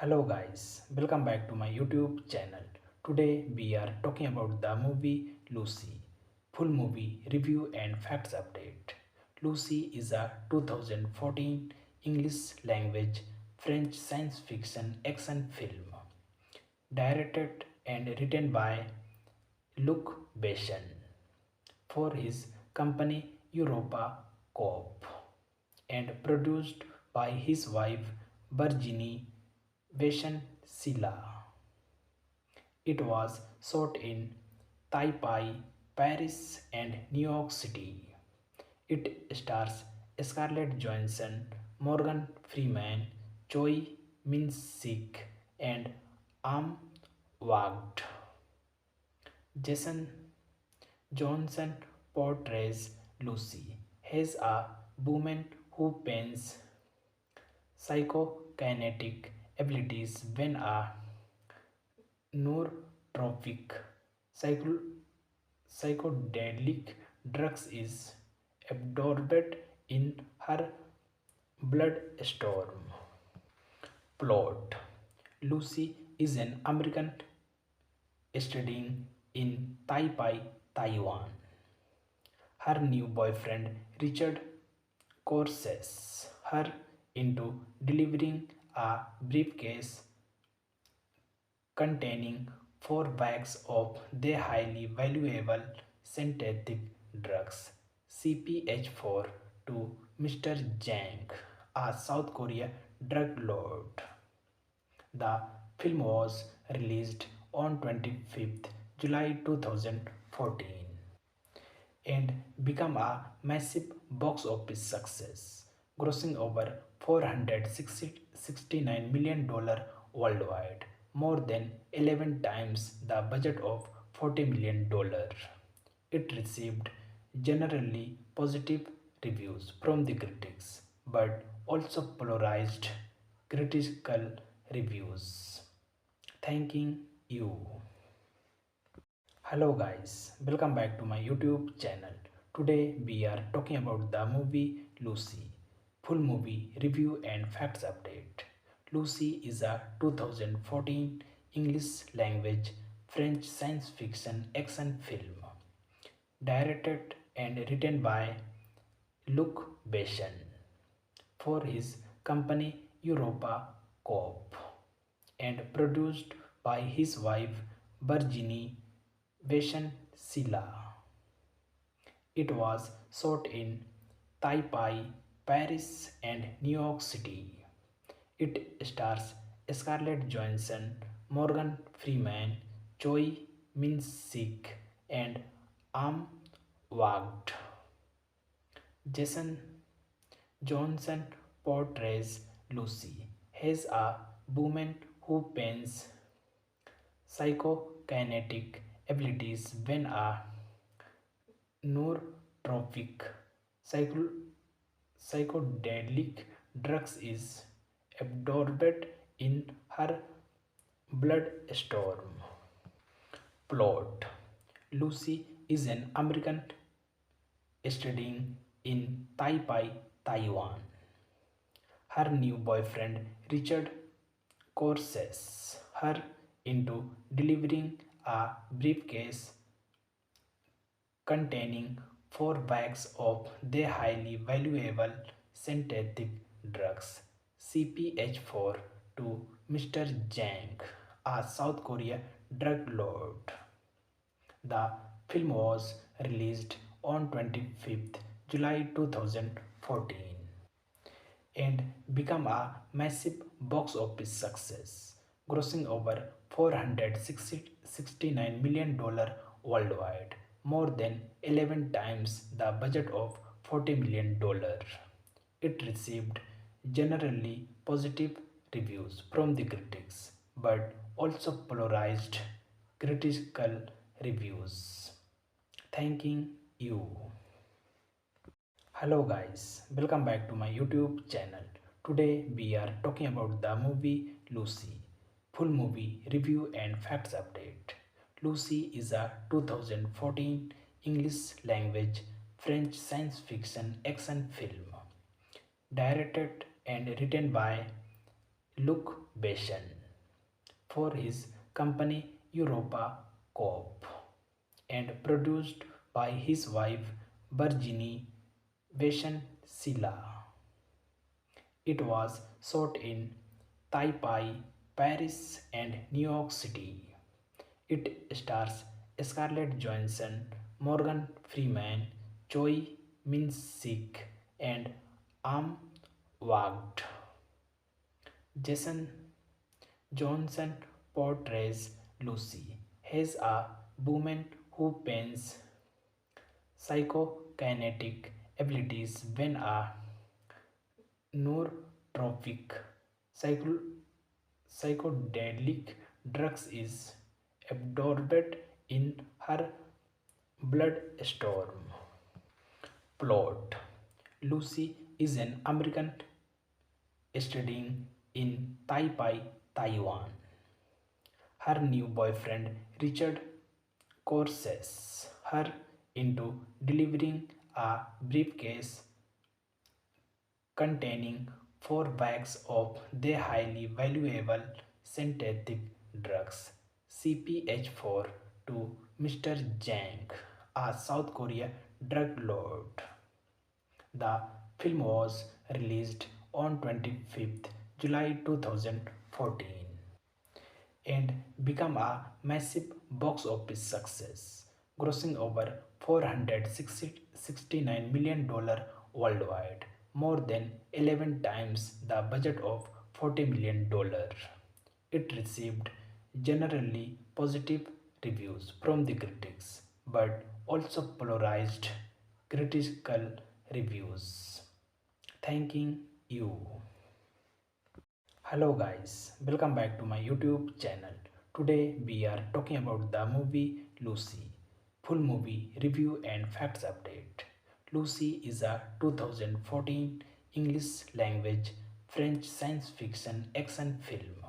Hello guys, welcome back to my YouTube channel. Today we are talking about the movie Lucy. Full movie review and facts update. Lucy is a 2014 English language French science fiction action film directed and written by Luc Besson for his company Europa Corp and produced by his wife Virginie Besson Silla. It was shot in Taipei, Paris, and New York City. It stars Scarlett Johansson, Morgan Freeman, Choi Min-sik, and Am Wagd. Jason Johnson portrays Lucy as a woman who pains psychokinetic abilities when a nootropic psycho- psychedelic drugs is absorbed in her bloodstream. Plot: Lucy is an American studying in Taipei, Taiwan. Her new boyfriend Richard coerces her into delivering a briefcase containing 4 bags of the highly valuable synthetic drugs CPH4 to Mr. Jang, a South Korea drug lord. The film was released on 25th July 2014 and become a massive box office success, grossing over $469 million worldwide, more than 11 times the budget of $40 million. It received generally positive reviews from the critics, but also polarized critical reviews. Thanking you. Hello guys, welcome back to my YouTube channel. Today we are talking about the movie Lucy. Full movie review and facts update. Lucy is a 2014 English language French science fiction action film directed and written by Luc Besson for his company Europa Corp and produced by his wife Virginie Besson Silla. It was shot in Taipei, Paris, and New York City. It stars Scarlett Johansson, Morgan Freeman, Choi Min-sik, and Am Wagd. Jason Johnson portrays Lucy as a woman who pains psychokinetic abilities when a nootropic psycho- psychedelic drugs is absorbed in her bloodstream. Plot: Lucy is an American studying in Taipei, Taiwan. Her new boyfriend Richard coerces her into delivering a briefcase containing 4 bags of the highly valuable synthetic drugs CPH4 to Mr. Jang, a South Korea drug lord. The film was released on 25th July 2014 and become a massive box office success, grossing over $469 million worldwide, more than 11 times the budget of $40 million. It received generally positive reviews from the critics, but also polarized critical reviews. Thanking you. Hello guys, welcome back to my YouTube channel. Today we are talking about the movie Lucy. Full movie review and facts update. Lucy is a 2014 English language French science fiction action film directed and written by Luc Besson for his company Europa Corp and produced by his wife Virginie Besson Silla. It was shot in Taipei, Paris, and New York City. It stars Scarlett Johansson, Morgan Freeman, Choi Min-sik, and Am Wagd. Jason Johnson portrays Lucy as a woman who pains psychokinetic abilities when a nootropic psycho- psychedelic drugs is absorbed in her bloodstream. Plot: Lucy is an American studying in Taipei, Taiwan. Her new boyfriend Richard coerces her into delivering a briefcase containing 4 bags of the highly valuable synthetic drugs CPH4 to Mr. Jang, a South Korea drug lord. The film was released on 25th July 2014 and become a massive box office success, grossing over $469 million worldwide, more than 11 times the budget of $40 million. It received generally positive reviews from the critics, but also polarized critical reviews. Thanking you. Hello guys, welcome back to my YouTube channel. Today we are talking about the movie Lucy. Full movie review and facts update. Lucy is a 2014 English language French science fiction action film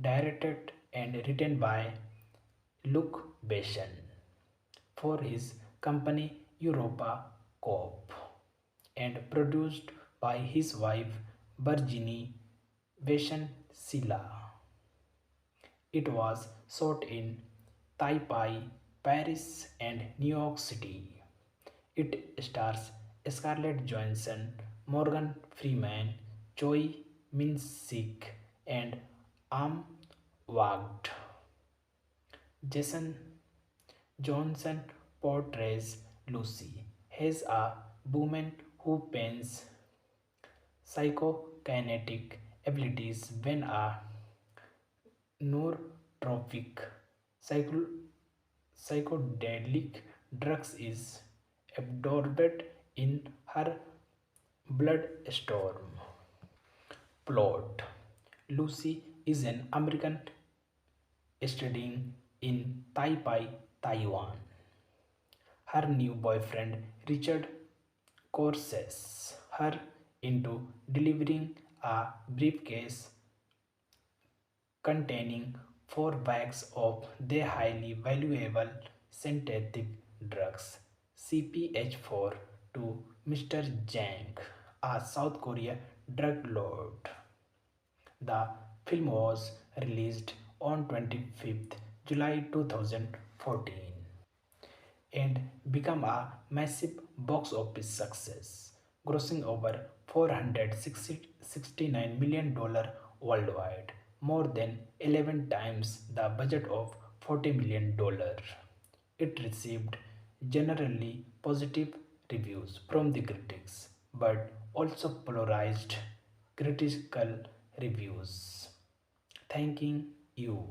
directed and written by Luc Besson for his company Europa Corp and produced by his wife Virginie Besson Silla. It was shot in Taipei, Paris, and New York City. It stars Scarlett Johansson, Morgan Freeman, Choi Min-sik, and Am Wagd. Jason Johnson portrays Lucy as a woman who pains psychokinetic abilities when a nootropic psycho- psychedelic drugs is absorbed in her bloodstream. Plot: Lucy is an American studying in Taipei, Taiwan. Her new boyfriend Richard coerces her into delivering a briefcase containing 4 bags of the highly valuable synthetic drugs CPH4 to Mr. Jang, a South Korea drug lord. The film was released on 25th July 2014 and become a massive box office success, grossing over $469 million worldwide, more than 11 times the budget of $40 million. It received generally positive reviews from the critics, but also polarized critical reviews. Thanking you.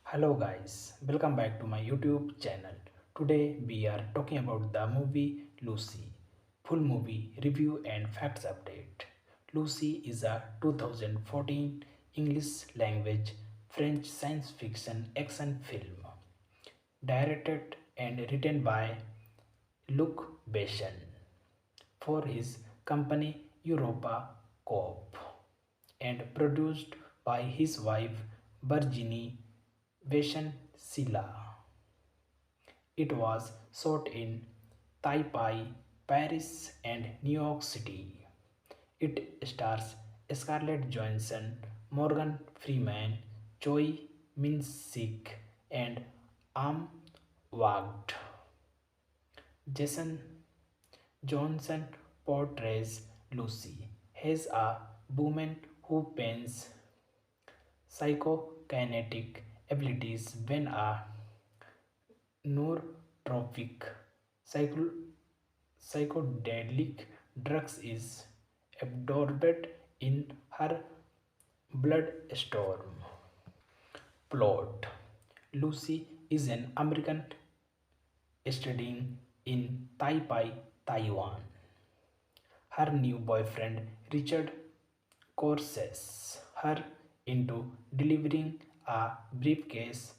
Hello guys, welcome back to my YouTube channel. Today we are talking about the movie Lucy. Full movie review and facts update. Lucy is a 2014 English language French science fiction action film directed and written by Luc Besson for his company Europa Corp and produced by his wife Virginie Besson Silla. It was shot in Taipei, Paris, and New York City. It stars Scarlett Johansson, Morgan Freeman, Choi Min-sik, and Am Wagd. Jason Johnson portrays Lucy as a woman who pains psychokinetic abilities when a nootropic psycho- psychedelic drugs is absorbed in her bloodstream. Plot: Lucy is an American studying in Taipei, Taiwan. Her new boyfriend Richard coerces her into delivering a briefcase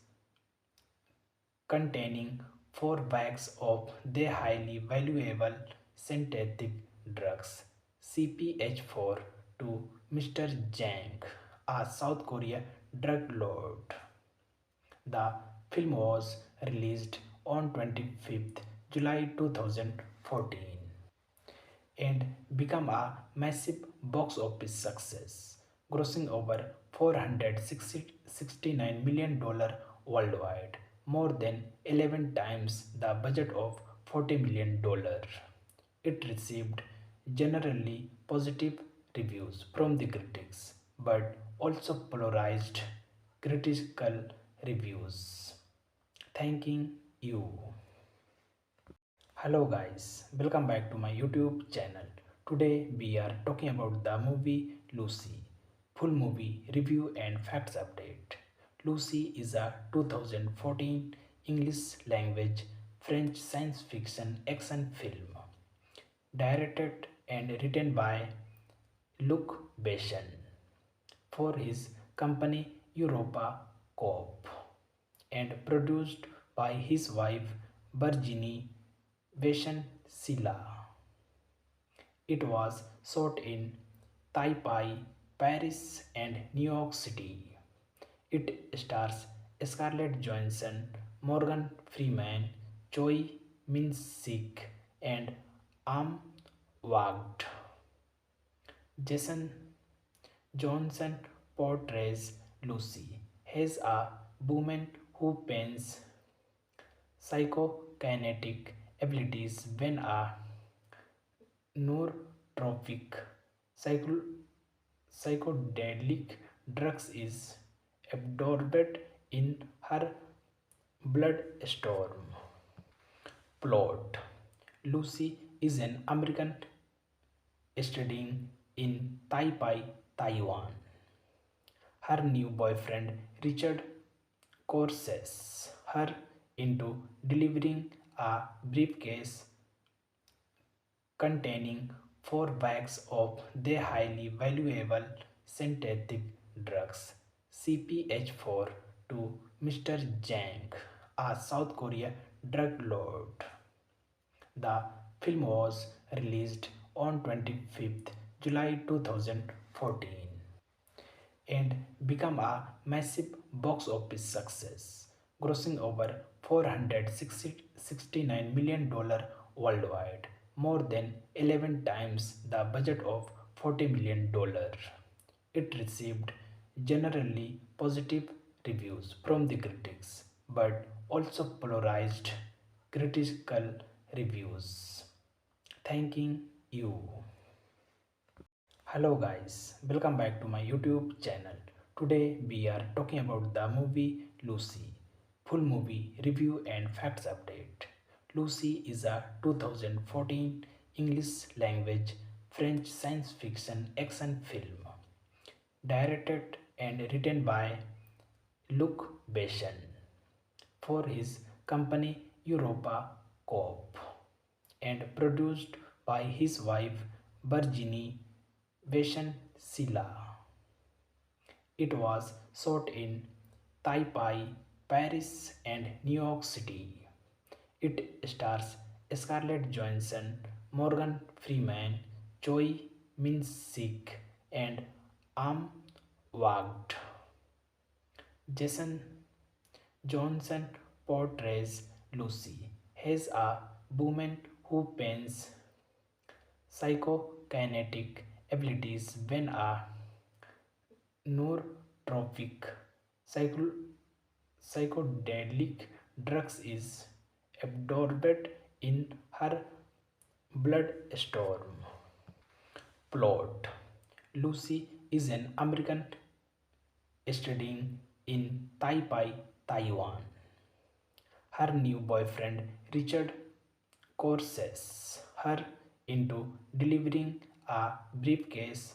containing 4 bags of the highly valuable synthetic drugs CPH4 to Mr. Jang, a South Korea drug lord. The film was released on 25th July 2014 and become a massive box office success, grossing over $469 million worldwide, more than 11 times the budget of $40 million. It received generally positive reviews from the critics, but also polarized critical reviews. Thanking you. Hello guys, welcome back to my YouTube channel. Today we are talking about the movie Lucy. Full movie review and facts update. Lucy is a 2014 English language French science fiction action film directed and written by Luc Besson for his company Europa Corp and produced by his wife Virginie Besson-Silla. It was shot in Taipei, Paris, and New York City. It stars Scarlett Johansson, Morgan Freeman, Choi Min-sik, and Am Wagd. Jason Johnson portrays Lucy as a woman who pains psychokinetic abilities when a nootropic psycho- psychedelic drugs is absorbed in her bloodstream. Plot: Lucy is an American studying in Taipei, Taiwan. Her new boyfriend Richard coerces her into delivering a briefcase containing 4 bags of the highly valuable synthetic drugs CPH4 to Mr. Jang, a South Korea drug lord. The film was released on 25th July 2014 and become a massive box office success, grossing over $469 million worldwide, more than 11 times the budget of $40 million. It received generally positive reviews from the critics, but also polarized critical reviews. Thanking you. Hello guys, welcome back to my YouTube channel. Today we are talking about the movie Lucy. Full movie review and facts update. Lucy is a 2014 English language French science fiction action film directed and written by Luc Besson for his company Europa Corp and produced by his wife Virginie Besson-Silla. It was shot in Taipei, Paris, and New York City. It stars Scarlett Johansson, Morgan Freeman, Choi Min-sik, and Am Wagd. Jason Johnson portrays Lucy as a woman who pains psychokinetic abilities when a Nootropic psycho- psychedelic drugs is absorbed in her bloodstream. Plot: Lucy is an American studying in Taipei, Taiwan. Her new boyfriend Richard coerces her into delivering a briefcase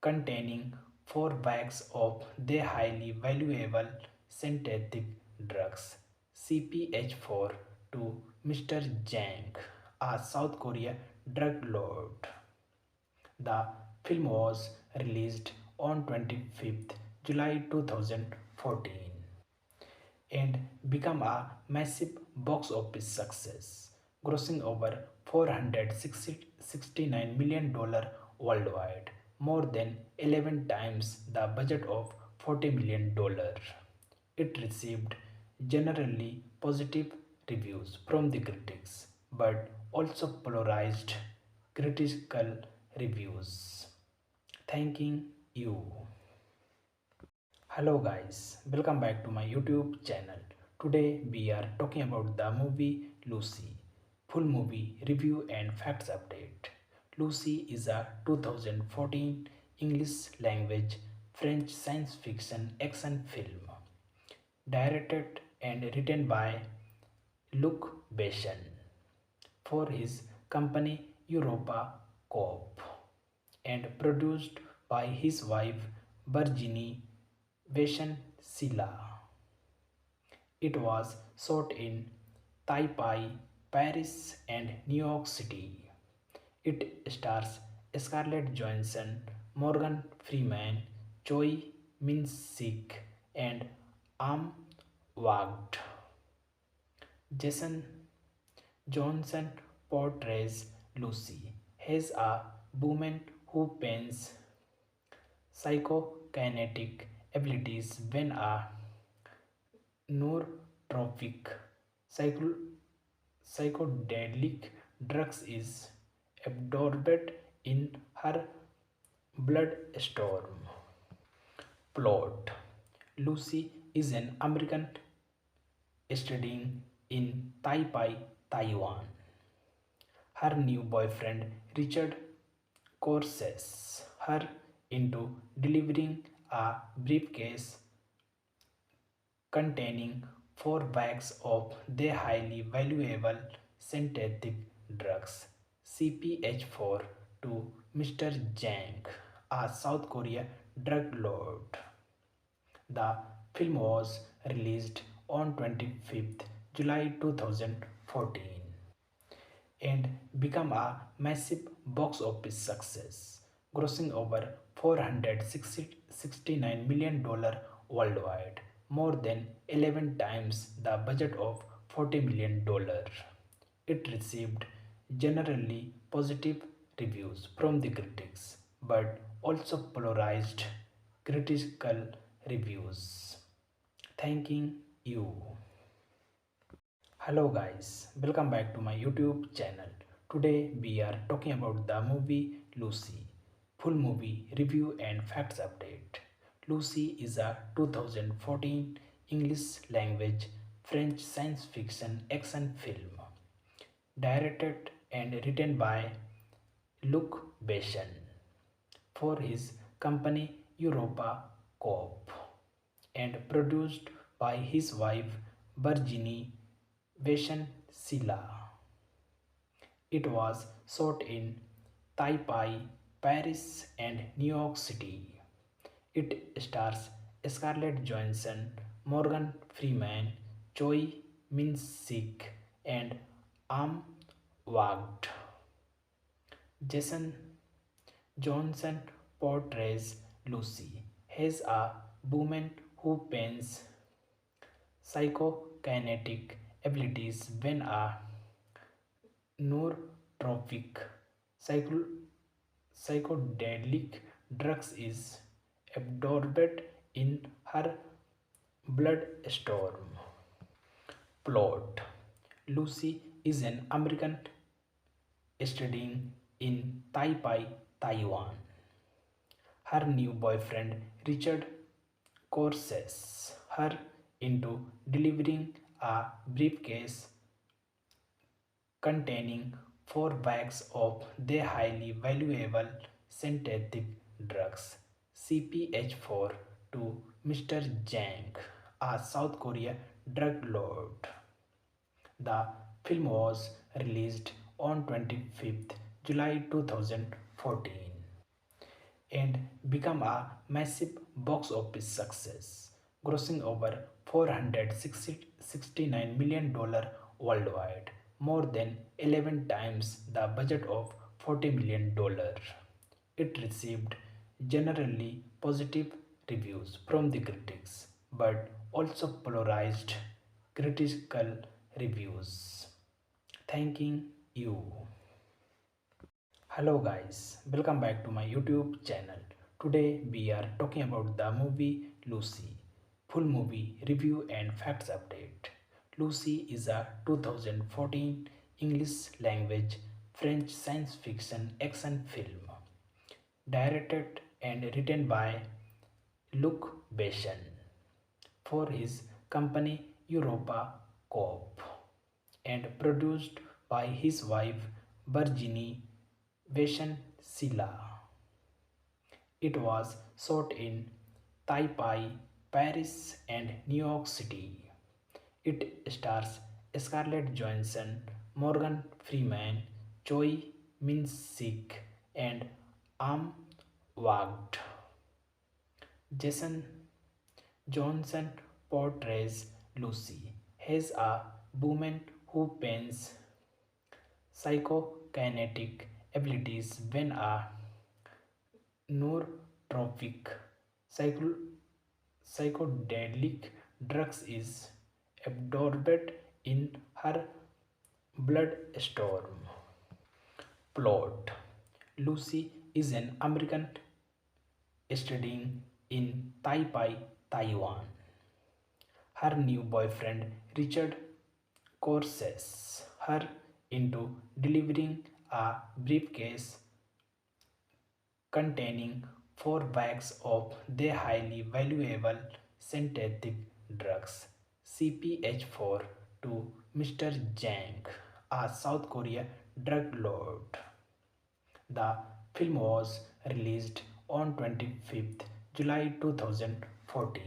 containing 4 bags of the highly valuable synthetic drugs CPH4 to Mr. Jang, a South Korea drug lord. The film was released on 25th July 2014 and become a massive box office success, grossing over $469 million worldwide, more than 11 times the budget of $40 million. It received generally positive reviews from the critics, but also polarized critical reviews. Thanking you. Hello guys, welcome back to my YouTube channel. Today we are talking about the movie Lucy. Full movie review and facts update. Lucy is a 2014 English language French science fiction action film directed and written by Luc Besson for his company Europa Corp and produced by his wife Virginie Besson-Silla. It was shot in Taipei, Paris, and New York City. It stars Scarlett Johansson, Morgan Freeman, Choi Min-sik, and Am Wagd. Jason Johnson portrays Lucy as a woman who pains psychokinetic abilities when a nootropic psycho- psychedelic drugs is absorbed in her bloodstream. Plot: Lucy is an American studying in Taipei, Taiwan. Her new boyfriend Richard coerces her into delivering a briefcase containing 4 bags of the highly valuable synthetic drugs CPH4 to Mr. Jang, a South Korea drug lord. The film was released on 25th July 2014 and become a massive box office success, grossing over $469 million worldwide, more than 11 times the budget of $40 million. It received generally positive reviews from the critics, but also polarized critical reviews. Thanking you. Hello guys, welcome back to my YouTube channel. Today we are talking about the movie Lucy. Full movie review and facts update. Lucy is a 2014 English language French science fiction action film directed and written by Luc Besson for his company Europa Corp and produced by his wife Virginie Besson-Silla. It was shot in Taipei, Paris, and New York City. It stars Scarlett Johansson, Morgan Freeman, Choi Min-sik, and Am Wagd. Jason Johnson portrays Lucy as a woman who pains psychokinetic abilities when a nootropic psycho- psychedelic drugs is absorbed in her bloodstream. Plot: Lucy is an American studying in Taipei, Taiwan. Her new boyfriend Richard coerces her into delivering a briefcase containing 4 bags of the highly valuable synthetic drugs CPH4 to Mr. Jang, a South Korea drug lord. The film was released on 25th July 2014 and become a massive box office success, grossing over $469 million worldwide, more than 11 times the budget of $40 million. It received generally positive reviews from the critics, but also polarized critical reviews. Thanking you. Hello guys, welcome back to my YouTube channel. Today we are talking about the movie Lucy. Full movie review and facts update. Lucy is a 2014 English language French science fiction action film directed and written by Luc Besson for his company Europa Corp and produced by his wife Virginie Besson Silla. It was shot in Taipei, Paris, and New York City. It stars Scarlett Johansson, Morgan Freeman, Choi Min-sik, and Am Wagd. Jason Johnson portrays Lucy as a woman who pains psychokinetic abilities when a nootropic psycho- psychedelic drugs is absorbed in her bloodstream. Plot: Lucy is an American studying in Taipei, Taiwan. Her new boyfriend Richard coerces her into delivering a briefcase containing 4 bags of the highly valuable synthetic drugs CPH4 to Mr. Jang, a South Korea drug lord. The film was released on 25th July 2014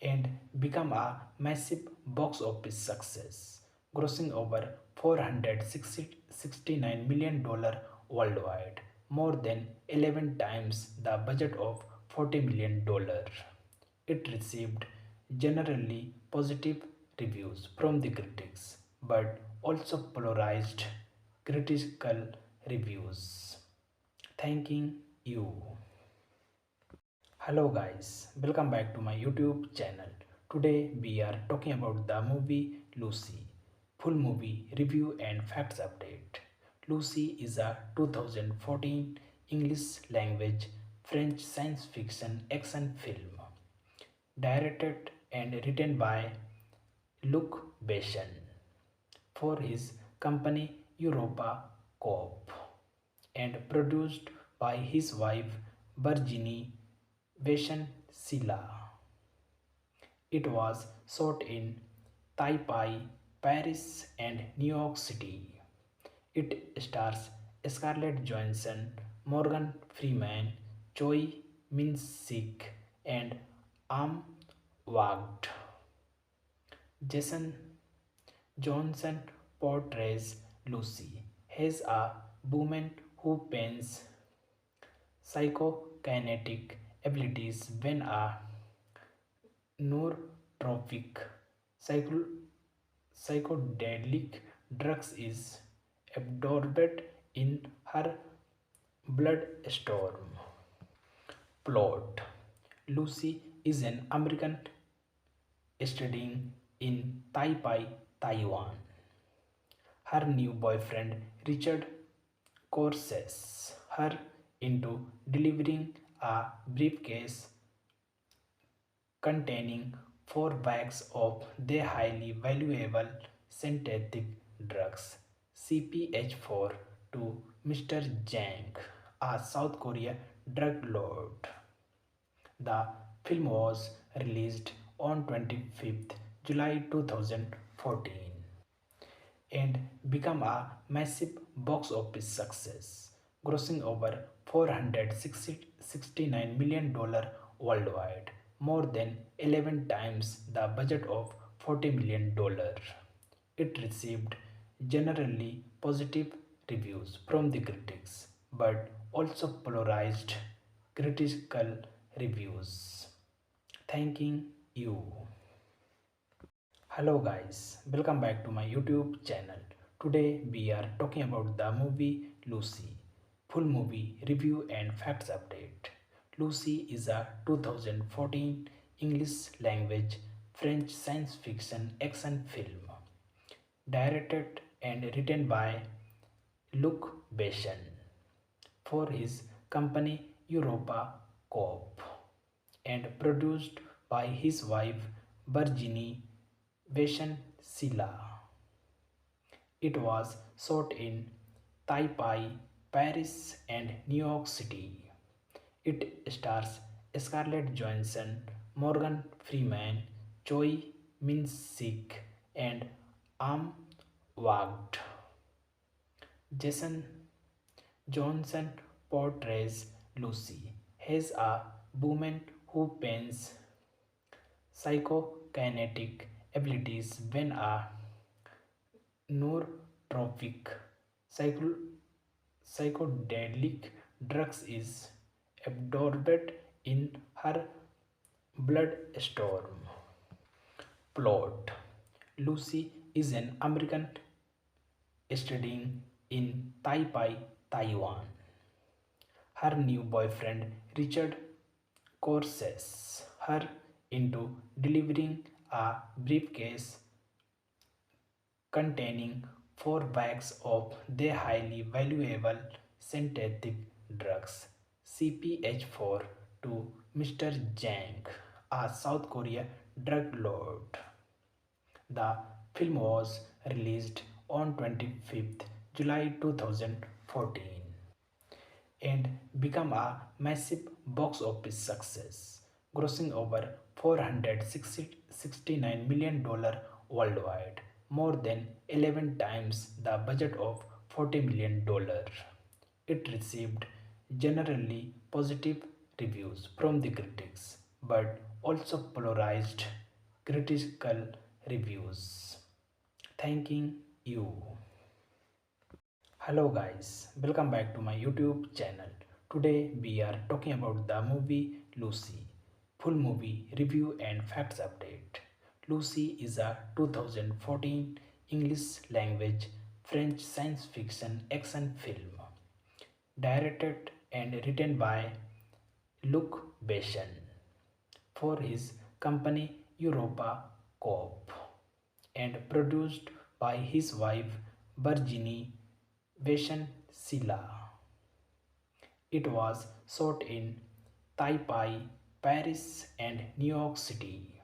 and become a massive box office success, grossing over $469 million worldwide, more than 11 times the budget of $40 million. It received generally positive reviews from the critics, but also polarized critical reviews. Thanking you. Hello guys, welcome back to my YouTube channel. Today we are talking about the movie Lucy. Full movie review and facts update. Lucy is a 2014 English language French science fiction action film directed and written by Luc Besson for his company Europa Corp and produced by his wife Virginie Besson Silla. It was shot in Taipei, Paris, and New York City. It stars Scarlett Johansson, Morgan Freeman, Choi Min-sik, and Am Wagd. Jason Johnson portrays Lucy as a woman who pains psychokinetic abilities when a nootropic psycho- psychedelic drugs is absorbed in her bloodstream. Plot: Lucy is an American studying in Taipei, Taiwan. Her new boyfriend Richard coerces her into delivering a briefcase containing 4 bags of the highly valuable synthetic drugs CPH4 to Mr. Jang, a South Korea drug lord. The film was released on 25th July 2014 and become a massive box office success, grossing over $469 million worldwide, more than 11 times the budget of $40 million. It received generally positive reviews from the critics, but also polarized critical reviews. Thanking you. Hello guys, welcome back to my YouTube channel. Today we are talking about the movie Lucy. Full movie review and facts update. Lucy is a 2014 English language French science fiction action film directed and written by Luc Besson for his company Europa Corp and produced by his wife Virginie Besson Silla. It was shot in Taipei, Paris, and New York City. It stars Scarlett Johansson, Morgan Freeman, Choi Min-sik, and Am Wagd. Jason Johnson portrays Lucy as a woman who pains psychokinetic abilities when a nootropic psycho- psychedelic drugs is absorbed in her bloodstream. Plot: Lucy is an American studying in Taipei, Taiwan. Her new boyfriend Richard coerces her into delivering a briefcase containing 4 bags of the highly valuable synthetic drugs CPH4 to Mr. Jang, a South Korea drug lord. The film was released on 25th July 2014 and become a massive box office success, grossing over $469 million worldwide, more than 11 times the budget of $40 million. It received generally positive reviews from the critics, but also polarized critical reviews. Thanking you. Hello guys, welcome back to my YouTube channel. Today we are talking about the movie Lucy. Full movie review and facts update. Lucy is a 2014 English language French science fiction action film directed and written by Luc Besson for his company Europa Corp and produced by his wife Virginie Besson Silla. It was shot in Taipei, Paris, and New York City.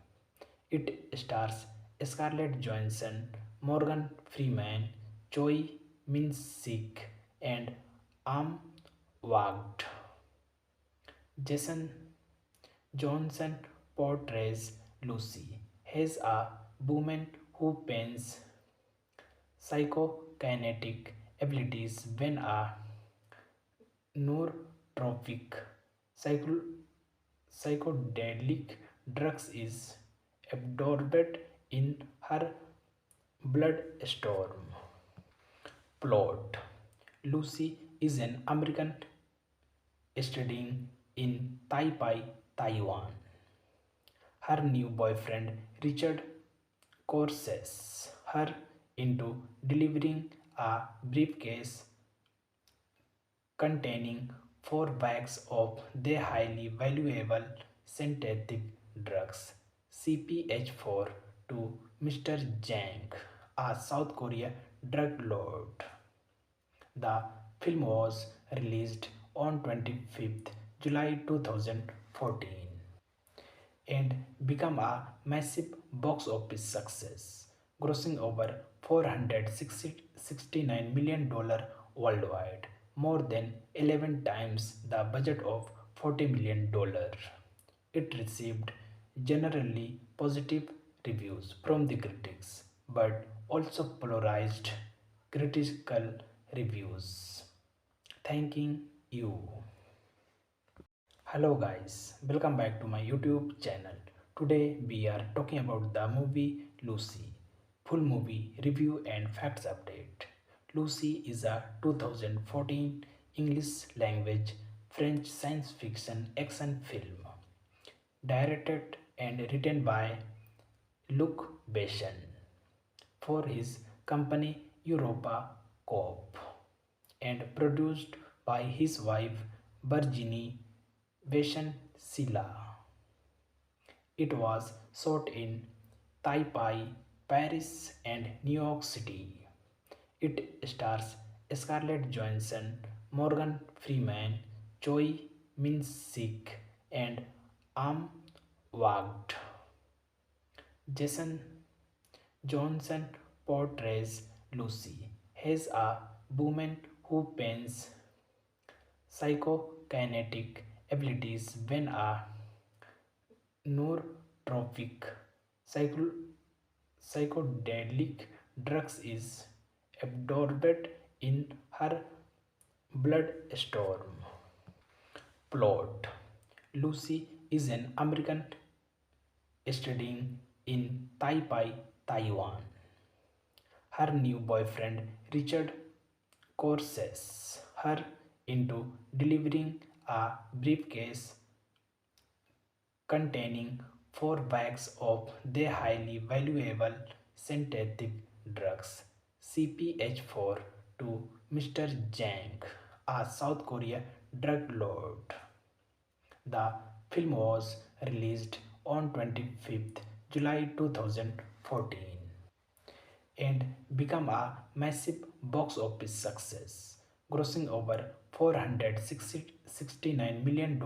It stars Scarlett Johansson, Morgan Freeman, Choi Min-sik, and Am Wagd. Jason Johnson portrays Lucy as a woman who pains psychokinetic abilities when a nootropic psycho- psychedelic drugs is absorbed in her bloodstream. Plot: Lucy is an American studying in Taipei, Taiwan. Her new boyfriend Richard coerces her into delivering a briefcase containing 4 bags of the highly valuable synthetic drugs CPH4 to Mr. Jang, a South Korea drug lord. The film was released on 25th July 2014 and become a massive box office success, grossing over $469 million worldwide, more than 11 times the budget of $40 million. It received generally positive reviews from the critics, but also polarized critical reviews. Thanking you. Hello guys, welcome back to my YouTube channel. Today we are talking about the movie Lucy. Full movie review and facts update. Lucy is a 2014 English language French science fiction action film directed and written by Luc Besson for his company Europa Corp and produced by his wife Virginie Besson Silla. It was shot in Taipei, Paris, and New York City. It stars Scarlett Johansson, Morgan Freeman, Choi Min-sik, and Am Wagd. Jason Johnson portrays Lucy as a woman who pains psychokinetic abilities when a nootropic psycho- psychedelic drugs is absorbed in her bloodstream. Plot: Lucy is an American studying in Taipei, Taiwan. Her new boyfriend Richard coerces her into delivering a briefcase containing 4 bags of their highly valuable synthetic drugs CPH4 to Mr. Jang, a South Korea drug lord. The film was released on 25th July 2014 and become a massive box office success, grossing over $469 million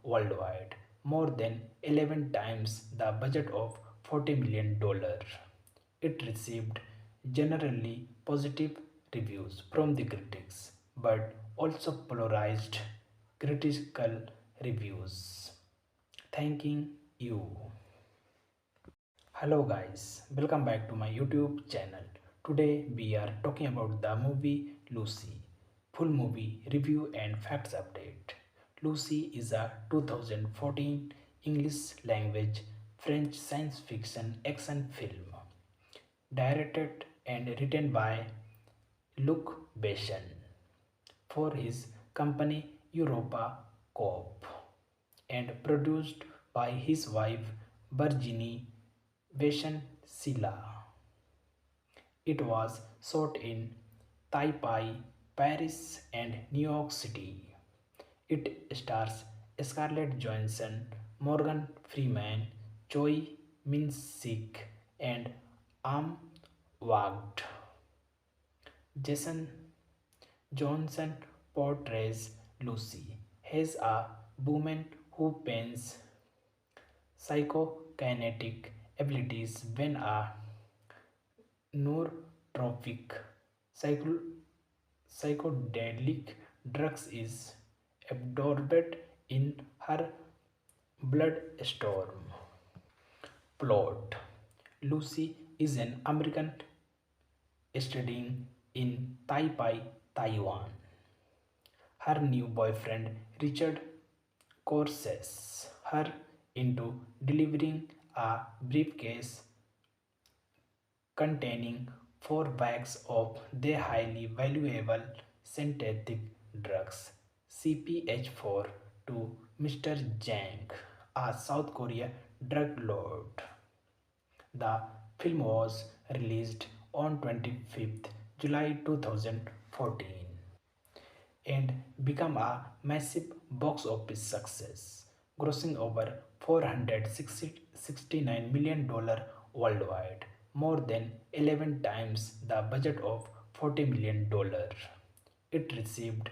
worldwide, more than 11 times the budget of $40 million. It received generally positive reviews from the critics, but also polarized critical reviews. Thanking you. Hello guys, welcome back to my YouTube channel. Today we are talking about the movie Lucy. Full movie review and facts update. Lucy is a 2014 English language French science fiction action film directed and written by Luc Besson for his company Europa Corp and produced by his wife Virginie Besson Silla. It was shot in Taipei, Paris, and New York City. It stars Scarlett Johansson, Morgan Freeman, Choi Min-sik, and Am Wagd. Jason Johnson portrays Lucy as a woman who pains psychokinetic abilities when a nootropic psycho- psychedelic drugs is absorbed in her bloodstream. Plot: Lucy is an American studying in Taipei, Taiwan. Her new boyfriend Richard coerces her into delivering a briefcase containing 4 bags of their highly valuable synthetic drugs CPH4 to Mr. Jang, a South Korea drug lord. The film was released on 25th July 2014 and become a massive box office success, grossing over $469 million worldwide, more than 11 times the budget of $40 million. It received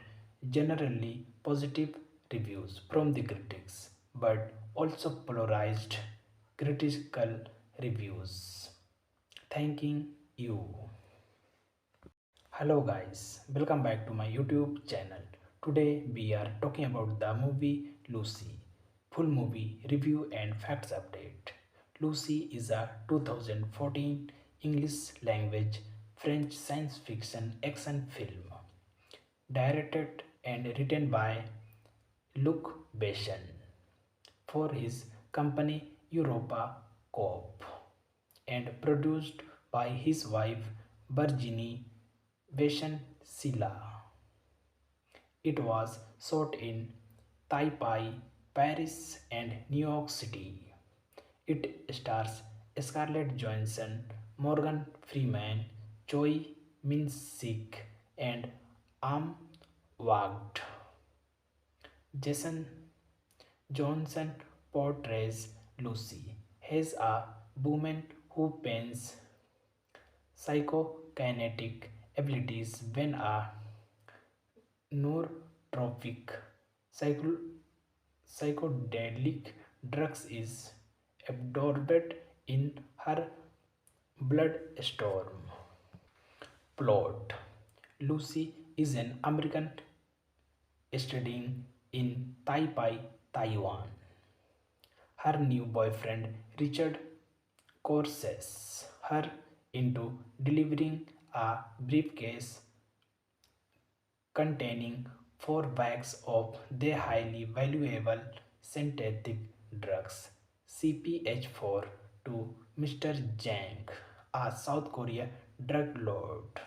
generally positive reviews from the critics, but also polarized critical reviews. Thanking you. Hello guys, welcome back to my YouTube channel. Today we are talking about the movie Lucy. Full movie review and facts update. Lucy is a 2014 English language French science fiction action film directed and written by Luc Besson for his company Europa Corp and produced by his wife Virginie Besson Silla. It was shot in Taipei, Paris, and New York City. It stars Scarlett Johansson, Morgan Freeman, Choi Min-sik, and Am Wagd. Jason Johnson portrays Lucy as a woman who pains psychokinetic abilities when a nootropic psycho- psychedelic drugs is absorbed in her bloodstream. Plot: Lucy is an American studying in Taipei, Taiwan. Her new boyfriend Richard coerces her into delivering a briefcase containing 4 bags of their highly valuable synthetic drugs CPH4 to Mr. Jang, a South Korea drug lord.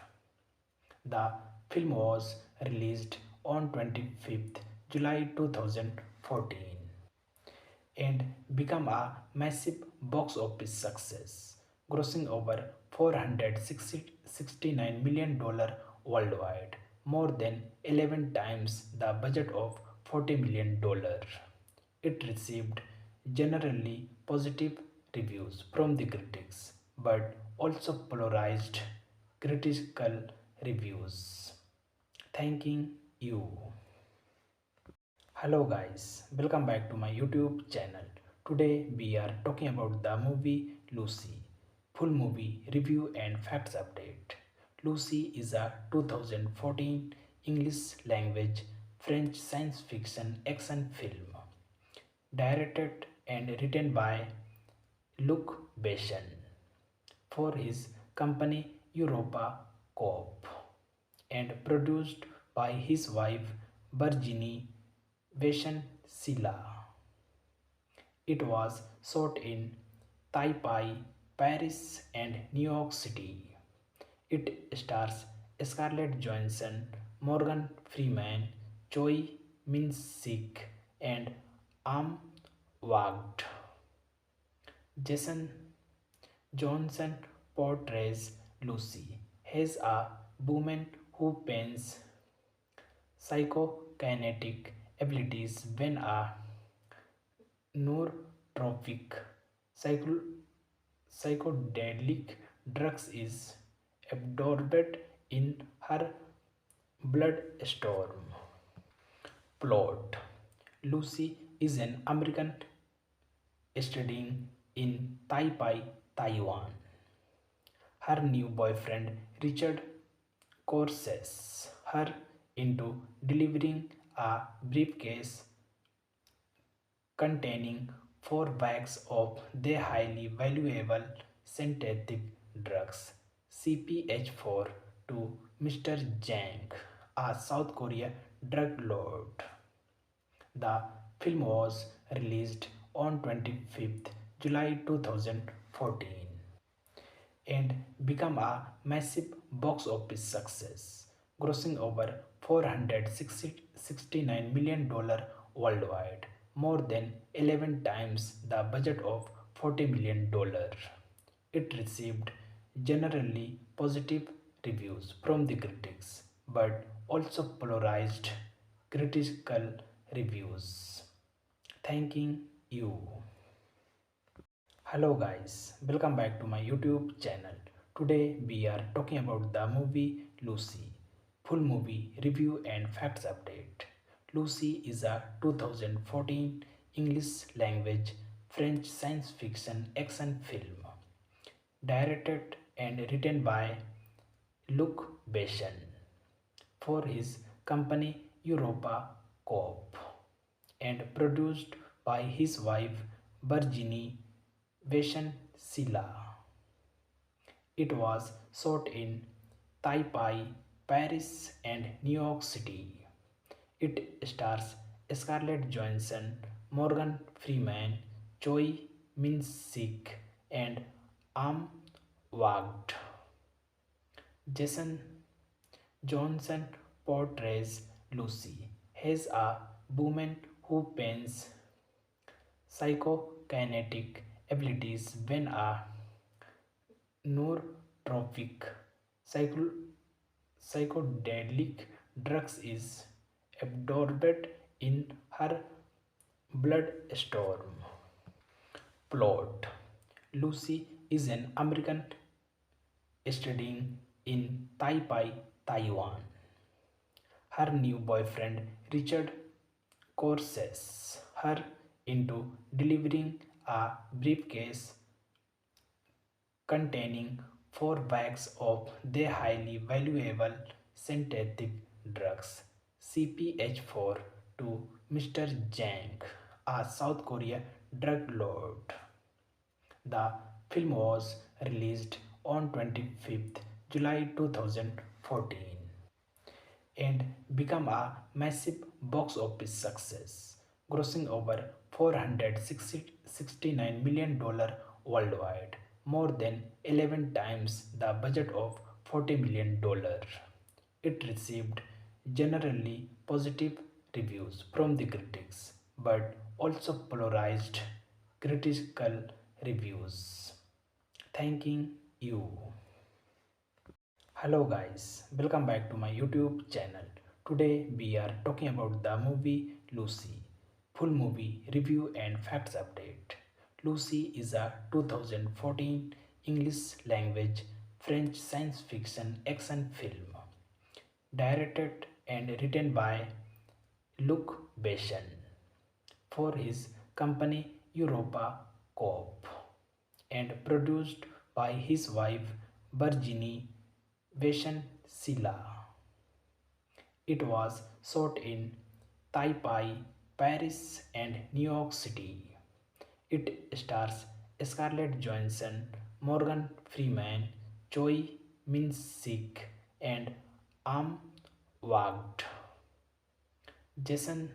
The film was released on 25th July 2014 and become a massive box office success, grossing over $469 million worldwide, more than 11 times the budget of $40 million. It received generally positive reviews from the critics, but also polarized critical reviews. Thanking you. Hello guys, welcome back to my YouTube channel. Today we are talking about the movie Lucy. Full movie review and facts update. Lucy is a 2014 English language French science fiction action film directed and written by Luc Besson for his company Europa Corp and produced by his wife Virginie Besson Silla. It was shot in Taipei, Paris, and New York City. It stars Scarlett Johansson, Morgan Freeman, Choi Min-sik, and Am Wagd. Jason Johnson portrays Lucy as a woman who pains psychokinetic abilities when a nootropic psycho- psychedelic drugs is absorbed in her bloodstream. Plot: Lucy is an American studying in Taipei, Taiwan. Her new boyfriend Richard coerces her into delivering a briefcase containing 4 bags of their highly valuable synthetic drugs CPH4 to Mr. Jang, a South Korea drug lord. The film was released on 25th July 2014 and become a massive box office success, grossing over $469 million worldwide, more than 11 times the budget of $40 million. It received generally positive reviews from the critics, but also polarized critical reviews. Thanking you. Hello guys, welcome back to my YouTube channel. Today we are talking about the movie Lucy. Full movie review and facts update. Lucy is a 2014 English language French science fiction action film directed and written by Luc Besson for his company Europa Corp and produced by his wife Virginie Besson Silla. It was shot in Taipei, Paris, and New York City. It stars Scarlett Johansson, Morgan Freeman, Choi Min-sik, and Am Wagd. Jason Johnson portrays Lucy as a woman who pains psychokinetic abilities when a nootropic psycho- psychedelic drugs is absorbed in her bloodstream. Plot: Lucy is an American studying in Taipei, Taiwan. Her new boyfriend Richard coerces her into delivering a briefcase containing 4 bags of their highly valuable synthetic drugs CPH4 to Mr. Jang, a South Korea drug lord. The film was released on 25th July 2014 and become a massive box office success, grossing over $469 million worldwide, more than 11 times the budget of $40 million. It received generally positive reviews from the critics, but also polarized critical reviews. Thanking you. Hello guys, welcome back to my YouTube channel. Today we are talking about the movie Lucy. Full movie review and facts update. Lucy is a 2014 English language French science fiction action film directed and written by Luc Besson for his company Europa Corp and produced by his wife Virginie Besson Silla. It was shot in Taipei, Paris, and New York City. It stars Scarlett Johansson, Morgan Freeman, Choi Min-sik, and Am Wagd. Jason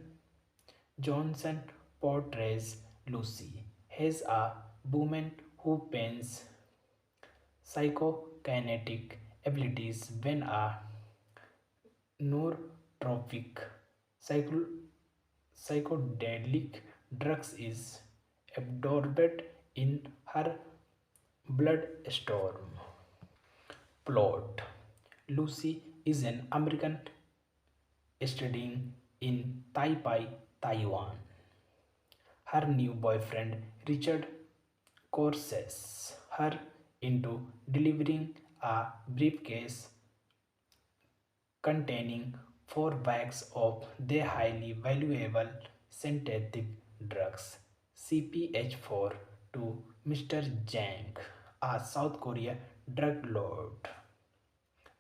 Johnson portrays Lucy as a woman who pains psychokinetic abilities when a nootropic psycho- psychedelic drugs is absorbed in her bloodstream. Plot: Lucy is an American studying in Taipei, Taiwan. Her new boyfriend Richard coerces her into delivering a briefcase containing 4 bags of their highly valuable synthetic drugs CPH4 to Mr. Jang, a South Korea drug lord.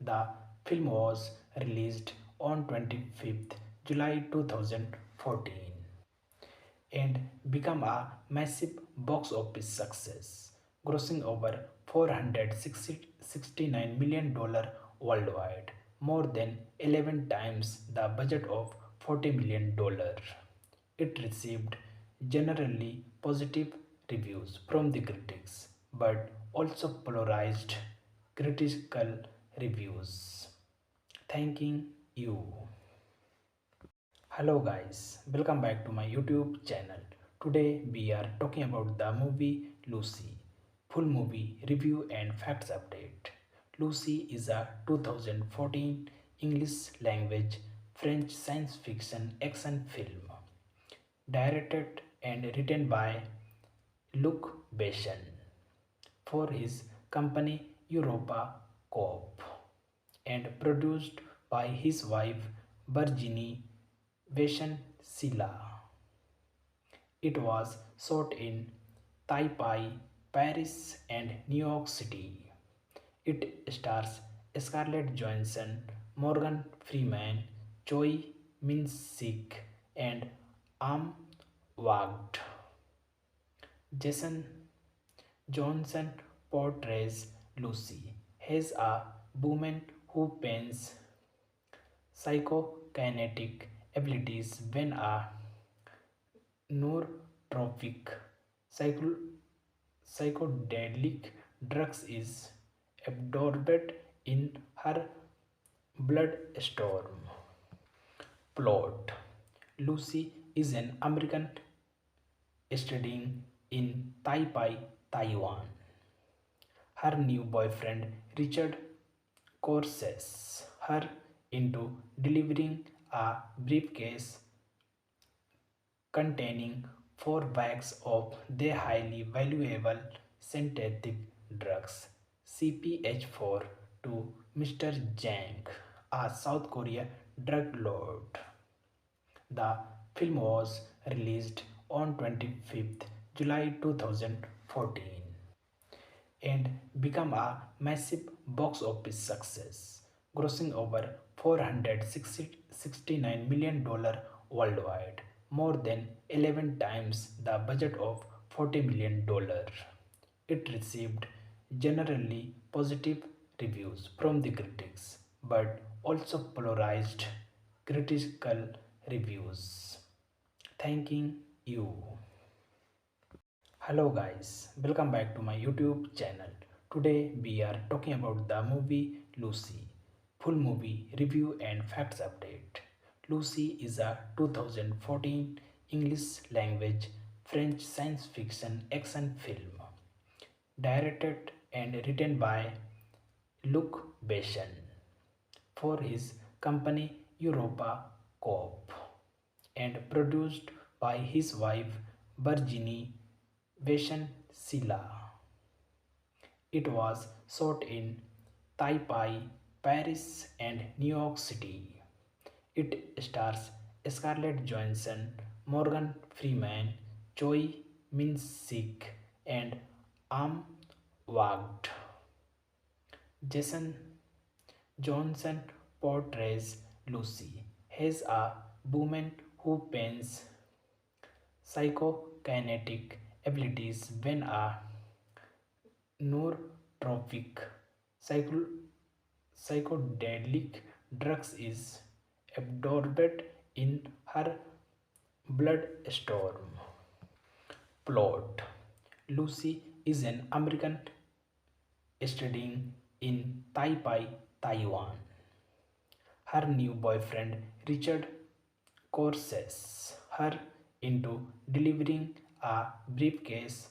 The film was released on 25th July 2014 and become a massive box office success, grossing over $469 million worldwide, more than 11 times the budget of $40 million. It received generally positive reviews from the critics, but also polarized critical reviews. Thanking you. Hello guys, welcome back to my YouTube channel. Today we are talking about the movie Lucy. Full movie review and facts update. Lucy is a 2014 English language French science fiction action film directed and written by Luc Besson for his company Europa Corp and produced by his wife Virginie Besson Silla. It was shot in Taipei, Paris, and New York City. It stars Scarlett Johansson, Morgan Freeman, Choi Min-sik, and Am Wagd. Jason Johnson portrays Lucy as a woman who pains psychokinetic abilities when a nootropic psycho- psychedelic drugs is absorbed in her bloodstream. Plot: Lucy is an American studying in Taipei, Taiwan. Her new boyfriend Richard coerces her into delivering a briefcase containing 4 bags of their highly valuable synthetic drugs CPH4 to Mr. Jang, a South Korea drug lord. The film was released on 25th July 2014 and become a massive box office success, grossing over $469 million worldwide, more than 11 times the budget of $40 million. It received generally positive reviews from the critics, but also polarized critical reviews. Thanking you. Hello guys, welcome back to my YouTube channel. Today we are talking about the movie Lucy. Full movie review and facts update. Lucy is a 2014 English language French science fiction action film directed and written by Luc Besson for his company Europa Corp and produced by his wife Virginie Besson-Silla. It was shot in Taipei, Paris, and New York City. It stars Scarlett Johansson, Morgan Freeman, Choi Min-sik, and Am Wagd. Jason Johnson portrays Lucy as a woman who pains psychokinetic abilities when a nootropic psycho- psychedelic drugs is absorbed in her bloodstream. Plot: Lucy is an American studying in Taipei, Taiwan. Her new boyfriend Richard coerces her into delivering a briefcase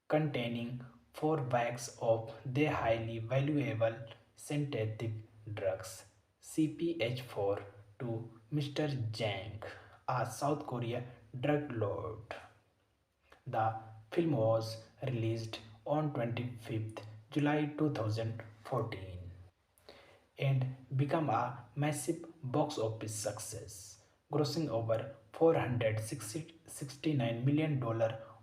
containing 4 bags of their highly valuable synthetic drugs CPH4 to Mr. Jang, a South Korea drug lord. The film was released on 25th July 2014 and become a massive box office success, grossing over $469 million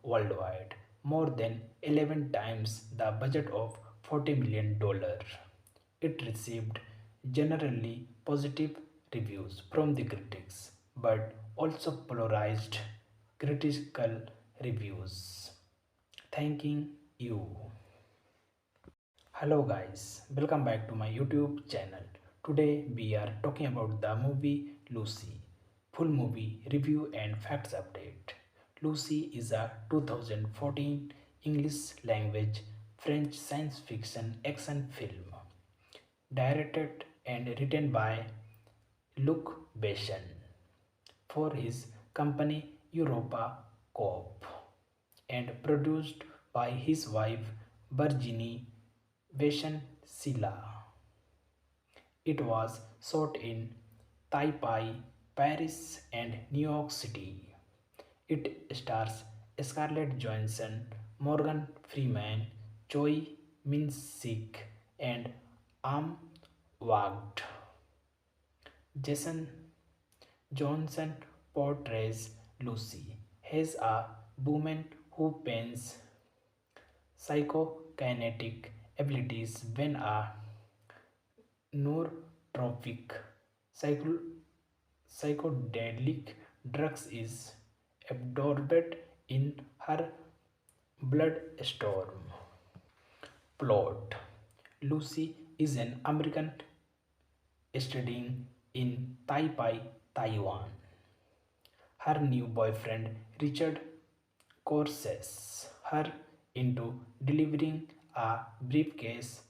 worldwide, more than 11 times the budget of $40 million. It received generally positive reviews from the critics, but also polarized critical reviews. Thanking you. Hello guys, welcome back to my YouTube channel. Today we are talking about the movie Lucy. Full movie review and facts update. Lucy is a 2014 English language French science fiction action film directed and written by Luc Besson for his company Europa Corp and produced by his wife Virginie Besson-Silla. It was shot in Taipei, Paris, and New York City. It stars Scarlett Johansson, Morgan Freeman, Choi Min-sik, and Am Wagd. Jason Johnson portrays Lucy as a woman who pains psychokinetic abilities when a nootropic psycho- psychedelic drugs is absorbed in her bloodstream. Plot: Lucy is an American studying in Taipei, Taiwan. Her new boyfriend Richard coerces her into delivering a briefcase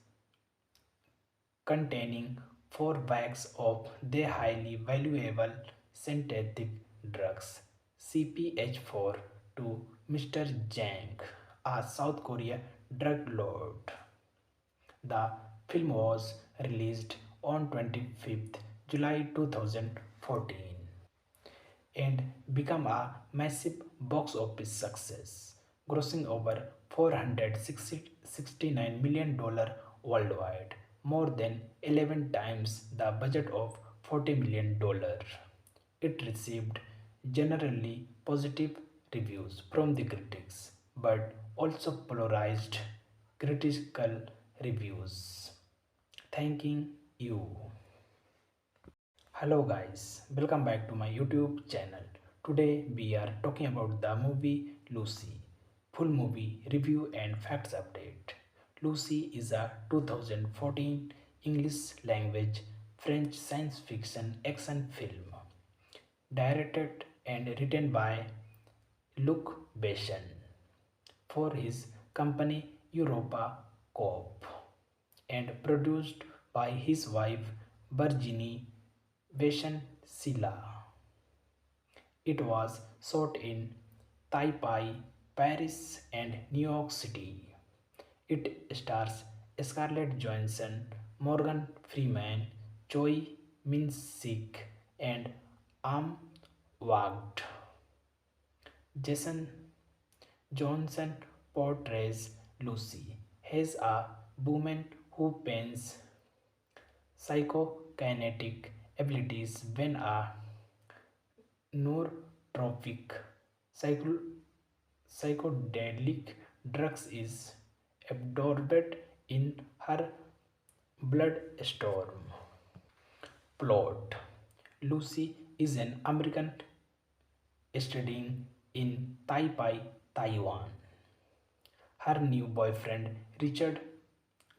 containing 4 bags of the highly valuable synthetic drugs CPH4 to Mr. Jang, a South Korea drug lord. The film was released on 25th July 2014 and become a massive box office success, grossing over $469 million worldwide, more than 11 times the budget of $40 million. It received generally positive reviews from the critics, but also polarized critical reviews. Thanking you. Hello guys, welcome back to my YouTube channel. Today we are talking about the movie Lucy. Full movie review and facts update. Lucy is a 2014 English language French science fiction action film directed and written by Luc Besson for his company Europa Corp and produced by his wife Virginie Besson-Silla. It was shot in Taipei, Paris, and New York City. It stars Scarlett Johansson, Morgan Freeman, Choi Min-sik, and Am Wagd. Jason Johnson portrays Lucy as a woman who pains psychokinetic abilities when a nootropic psycho- psychedelic drugs is absorbed in her bloodstream. Plot: Lucy is an American studying in Taipei, Taiwan. Her new boyfriend Richard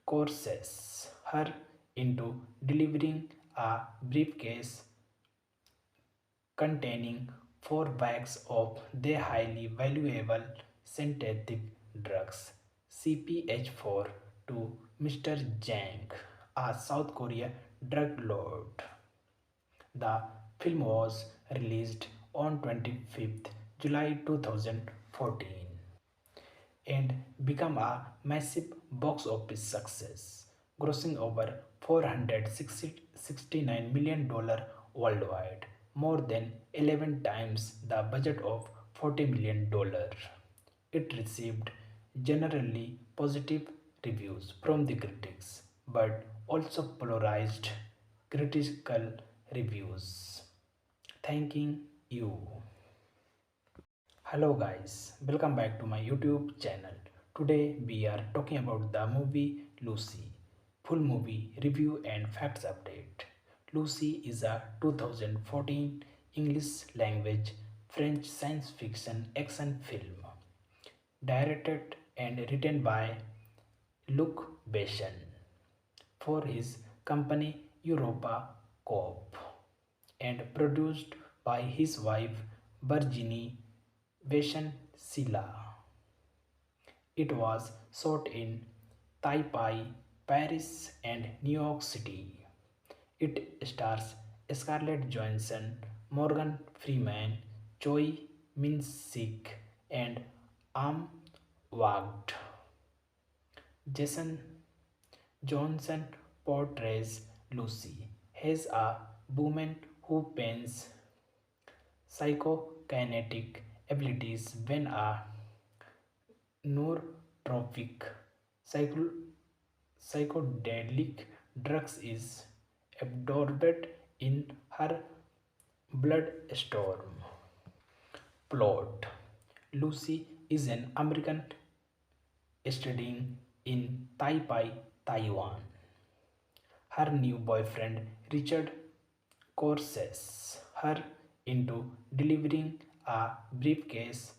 coerces her into delivering a briefcase containing 4 bags of the highly valuable synthetic drugs CPH4 to Mr. Jang, a South Korea drug lord. The film was released on 25th July 2014 and become a massive box office success, grossing over $469 million worldwide, more than 11 times the budget of $40 million. It received generally positive reviews from the critics, but also polarized critical reviews. Thanking you. Hello guys, welcome back to my YouTube channel. Today we are talking about the movie Lucy. Full movie review and facts update. Lucy is a 2014 English language French science fiction action film directed and written by Luc Besson for his company Europa Corp and produced by his wife Virginie Besson-Silla. It was shot in Taipei, Paris, and New York City. It stars Scarlett Johansson, Morgan Freeman, Choi Min-sik, and Am Wagd. Jason Johnson portrays Lucy as a woman who pains psychokinetic abilities when a nootropic psycho- psychedelic drugs is absorbed in her bloodstream. Plot: Lucy is an American studying in Taipei, Taiwan. Her new boyfriend Richard coerces her into delivering a briefcase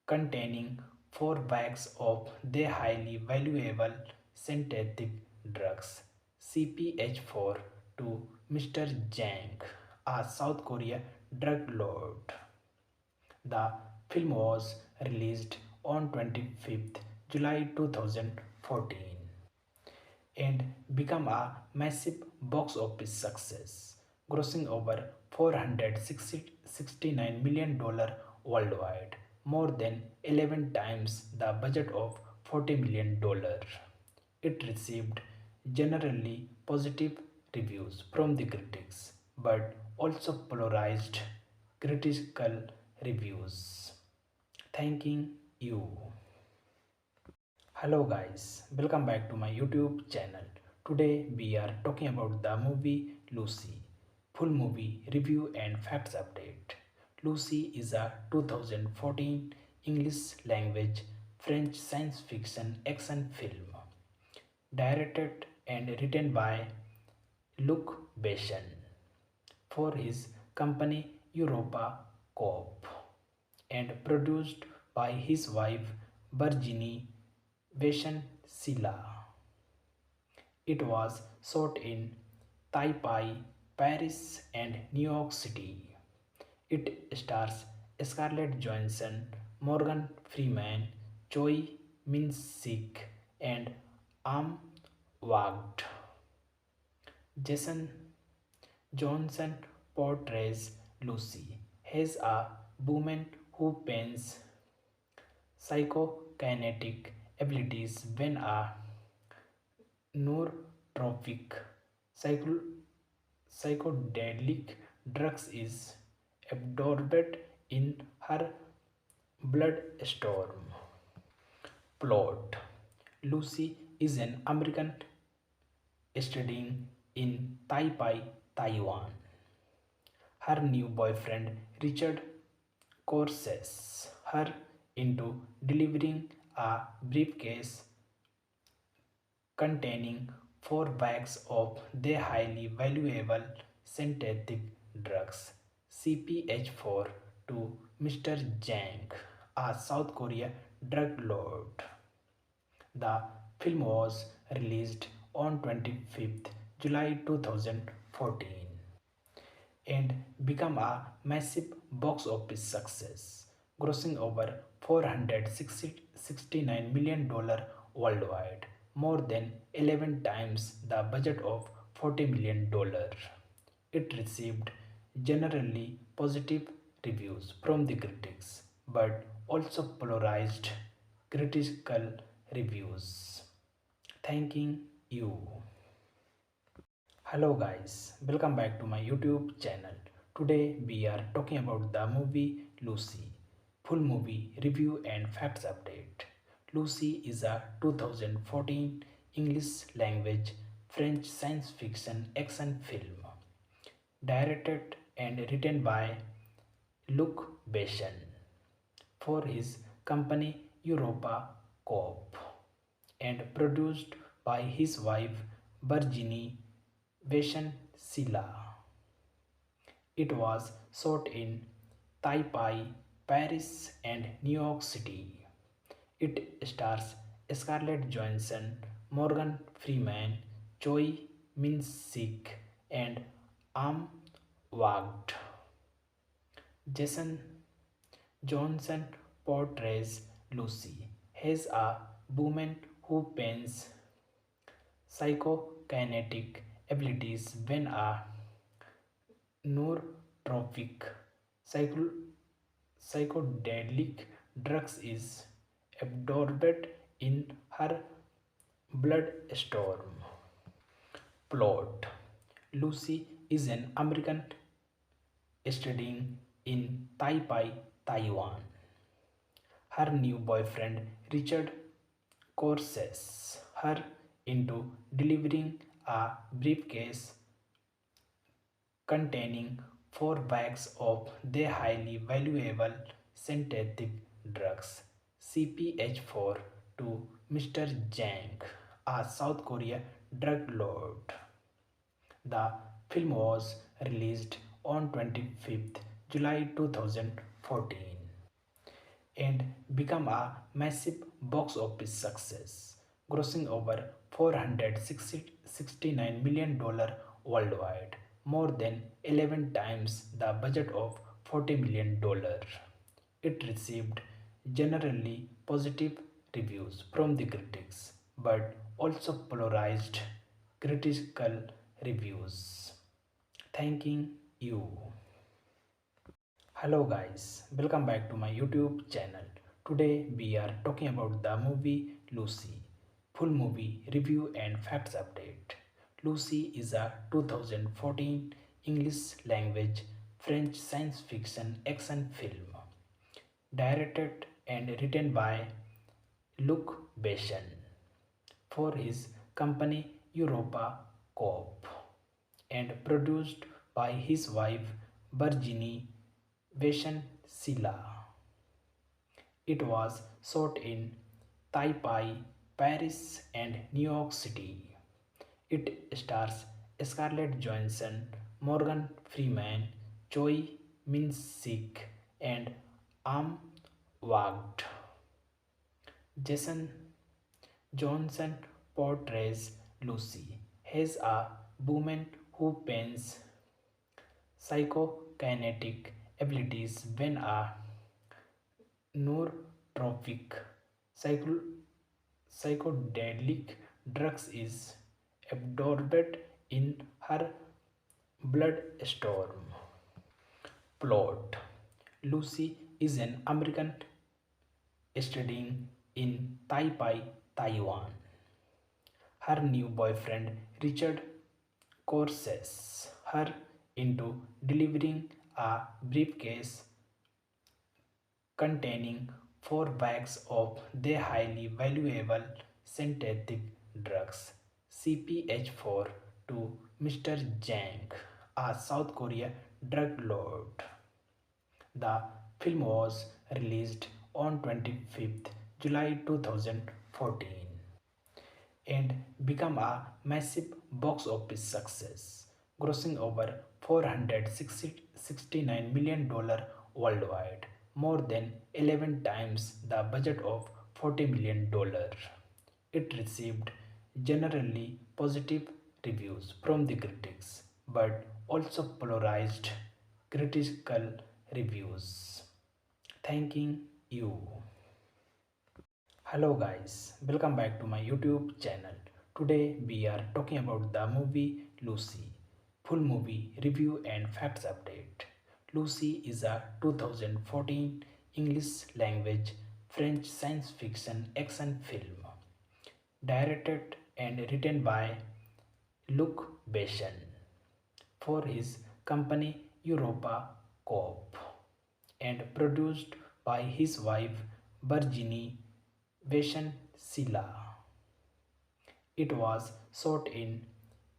containing 4 bags of the highly valuable synthetic drugs CPH4 to Mr. Jang, a South Korea drug lord. The film was released on 25th July 2014 and become a massive box office success, grossing over $469 million worldwide, more than 11 times the budget of $40 million. It received generally positive reviews from the critics, but also polarized critical reviews. Thanking you. Hello guys, welcome back to my YouTube channel. Today we are talking about the movie Lucy. Full movie review and facts update. Lucy is a 2014 English language French science fiction action film directed and written by Luc Besson for his company Europa Corp and produced by his wife Virginie Besson Silla. It was shot in Taipei, Paris, and New York City. It stars Scarlett Johansson, Morgan Freeman, Choi Min-sik, and Am Wagd. Jason Johnson portrays Lucy as a woman who pains psychokinetic abilities when a nootropic psycho- psychedelic drugs is absorbed in her bloodstream. Plot: Lucy is an American studying in Taipei, Taiwan. Her new boyfriend Richard coerces her into delivering a briefcase containing 4 bags of the highly valuable synthetic drugs CPH4 to Mr. Jang, a South Korea drug lord. The film was released on 25th July 2014 and become a massive box office success, grossing over $469 million worldwide, more than 11 times the budget of $40 million. It received generally positive reviews from the critics, but also polarized critical reviews. Thanking you. Hello guys, welcome back to my YouTube channel. Today we are talking about the movie Lucy. Full movie review and facts update. Lucy is a 2014 English language French science fiction action film directed and written by Luc Besson for his company Europa Corp and produced by his wife Virginie Besson Silla. It was shot in Taipei, Paris, and New York City. It stars Scarlett Johansson, Morgan Freeman, Choi Min-sik, and Am Wagd. Jason Johnson portrays Lucy as a woman who pains psychokinetic abilities when a nootropic psycho- psychedelic drugs is absorbed in her bloodstream. Plot: Lucy is an American studying in Taipei, Taiwan. Her new boyfriend Richard coerces her into delivering a briefcase containing 4 bags of the highly valuable synthetic drugs CPH4 to Mr. Jang, a South Korea drug lord. The film was released on 25th July 2014 and become a massive box office success, grossing over $469 million worldwide, more than 11 times the budget of $40 million. It received generally positive reviews from the critics, but also polarized critical reviews. Thanking you. Hello guys, welcome back to my YouTube channel. Today we are talking about the movie Lucy. Full movie review and facts update. Lucy is a 2014 English language French science fiction action film directed and written by Luc Besson for his company Europa Corp and produced by his wife Virginie Besson Silla. It was shot in Taipei, Paris, and New York City. It stars Scarlett Johansson, Morgan Freeman, Choi Min-sik, and Am Wagd. Jason Johnson portrays Lucy as a woman who pains psychokinetic abilities when a nootropic psycho- psychedelic drugs is absorbed in her bloodstream. Plot: Lucy is an American studying in Taipei, Taiwan. Her new boyfriend Richard coerces her into delivering a briefcase containing 4 bags of their highly valuable synthetic drugs CPH4 to Mr. Jang, a South Korea drug lord. The film was released on 25th July 2014 and become a massive box office success, grossing over $469 million worldwide, more than 11 times the budget of $40 million. It received generally positive reviews from the critics, but also polarized critical reviews. Thanking you. Hello guys, welcome back to my YouTube channel. Today we are talking about the movie Lucy. Full movie review and facts update. Lucy is a 2014 English language French science fiction action film directed and written by Luc Besson for his company Europa Corp and produced by his wife Virginie Besson Silla. It was shot in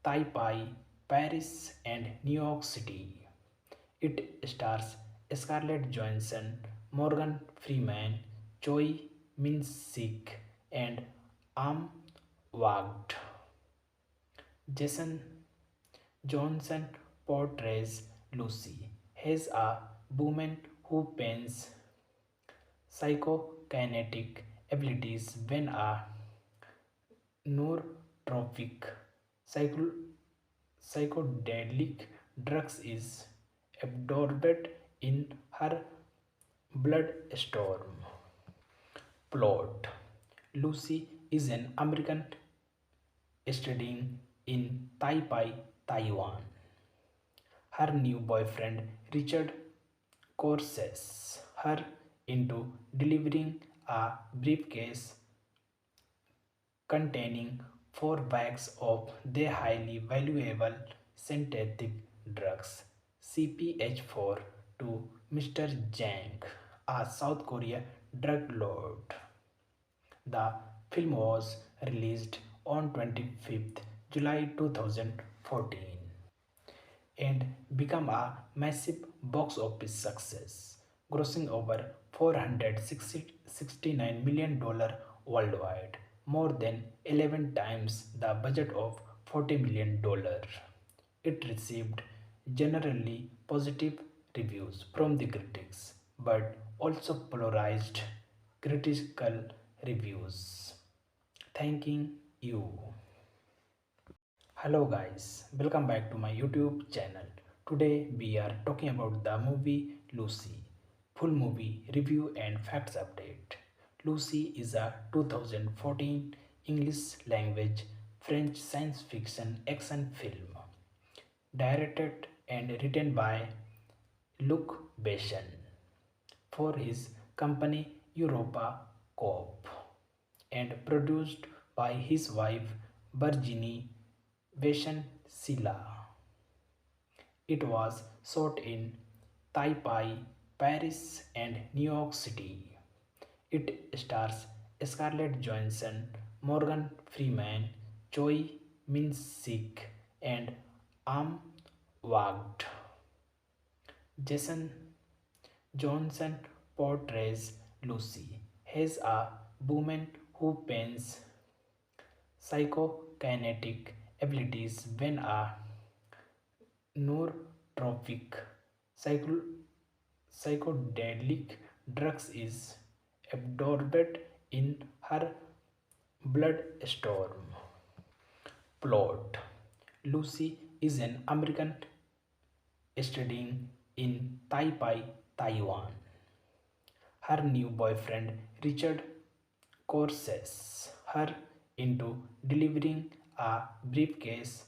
Taipei, Paris, and New York City. It stars Scarlett Johansson, Morgan Freeman, Choi Min-sik, and Am Wagd. Jason Johnson portrays Lucy as a woman who pains psychokinetic abilities when a nootropic psycho- psychedelic drugs is absorbed in her bloodstream. Plot: Lucy is an American studying in Taipei, Taiwan. Her new boyfriend Richard coerces her into delivering a briefcase containing 4 bags of their highly valuable synthetic drugs CPH4 to Mr. Jang, a South Korea drug lord. The film was released on 25th July 2014 and become a massive box office success, grossing over $469 million worldwide, more than 11 times the budget of $40 million. It received generally positive reviews from the critics, but also polarized critical reviews. Thanking you. Hello guys, welcome back to my YouTube channel. Today we are talking about the movie Lucy. Full movie review and facts update. Lucy is a 2014 English language French science fiction action film directed and written by Luc Besson for his company Europa Corp and produced by his wife Virginie Besson Silla. It was shot in Taipei, Paris, and New York City. It stars Scarlett Johansson, Morgan Freeman, Choi Min-sik, and Am Wagd. Jason Johnson portrays Lucy as a woman who pains psychokinetic abilities when a nootropic psycho- psychedelic drugs is absorbed in her bloodstream. Plot: Lucy is an American studying in Taipei, Taiwan. Her new boyfriend Richard coerces her into delivering a briefcase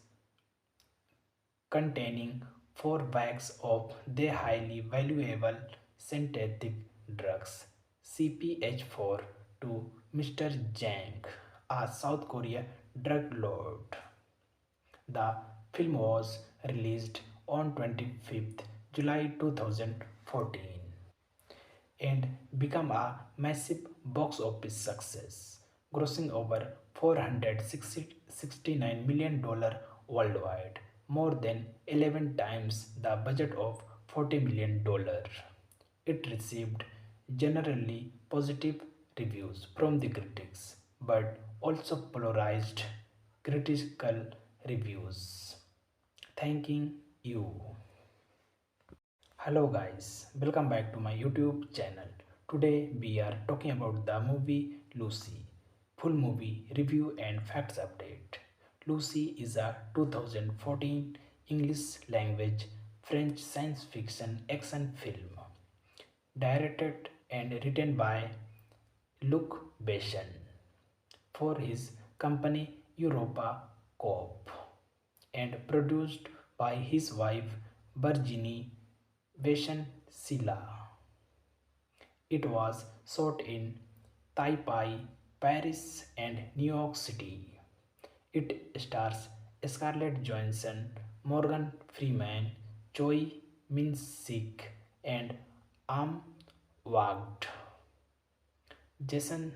containing 4 bags of the highly valuable synthetic drugs CPH4 to Mr. Jang, a South Korea drug lord. The film was released on 25th July 2014 and become a massive box office success, grossing over $469 million worldwide, more than 11 times the budget of $40 million. It received generally positive reviews from the critics, but also polarized critical reviews. Thanking you. Hello guys, welcome back to my YouTube channel. Today we are talking about the movie Lucy. Full movie review and facts update. Lucy is a 2014 English language French science fiction action film directed and written by Luc Besson for his company Europa Corp and produced by his wife Virginie Besson Silla. It was shot in Taipei, Paris, and New York City. It stars Scarlett Johansson, Morgan Freeman, Choi Min-sik, and Am Wagd. Jason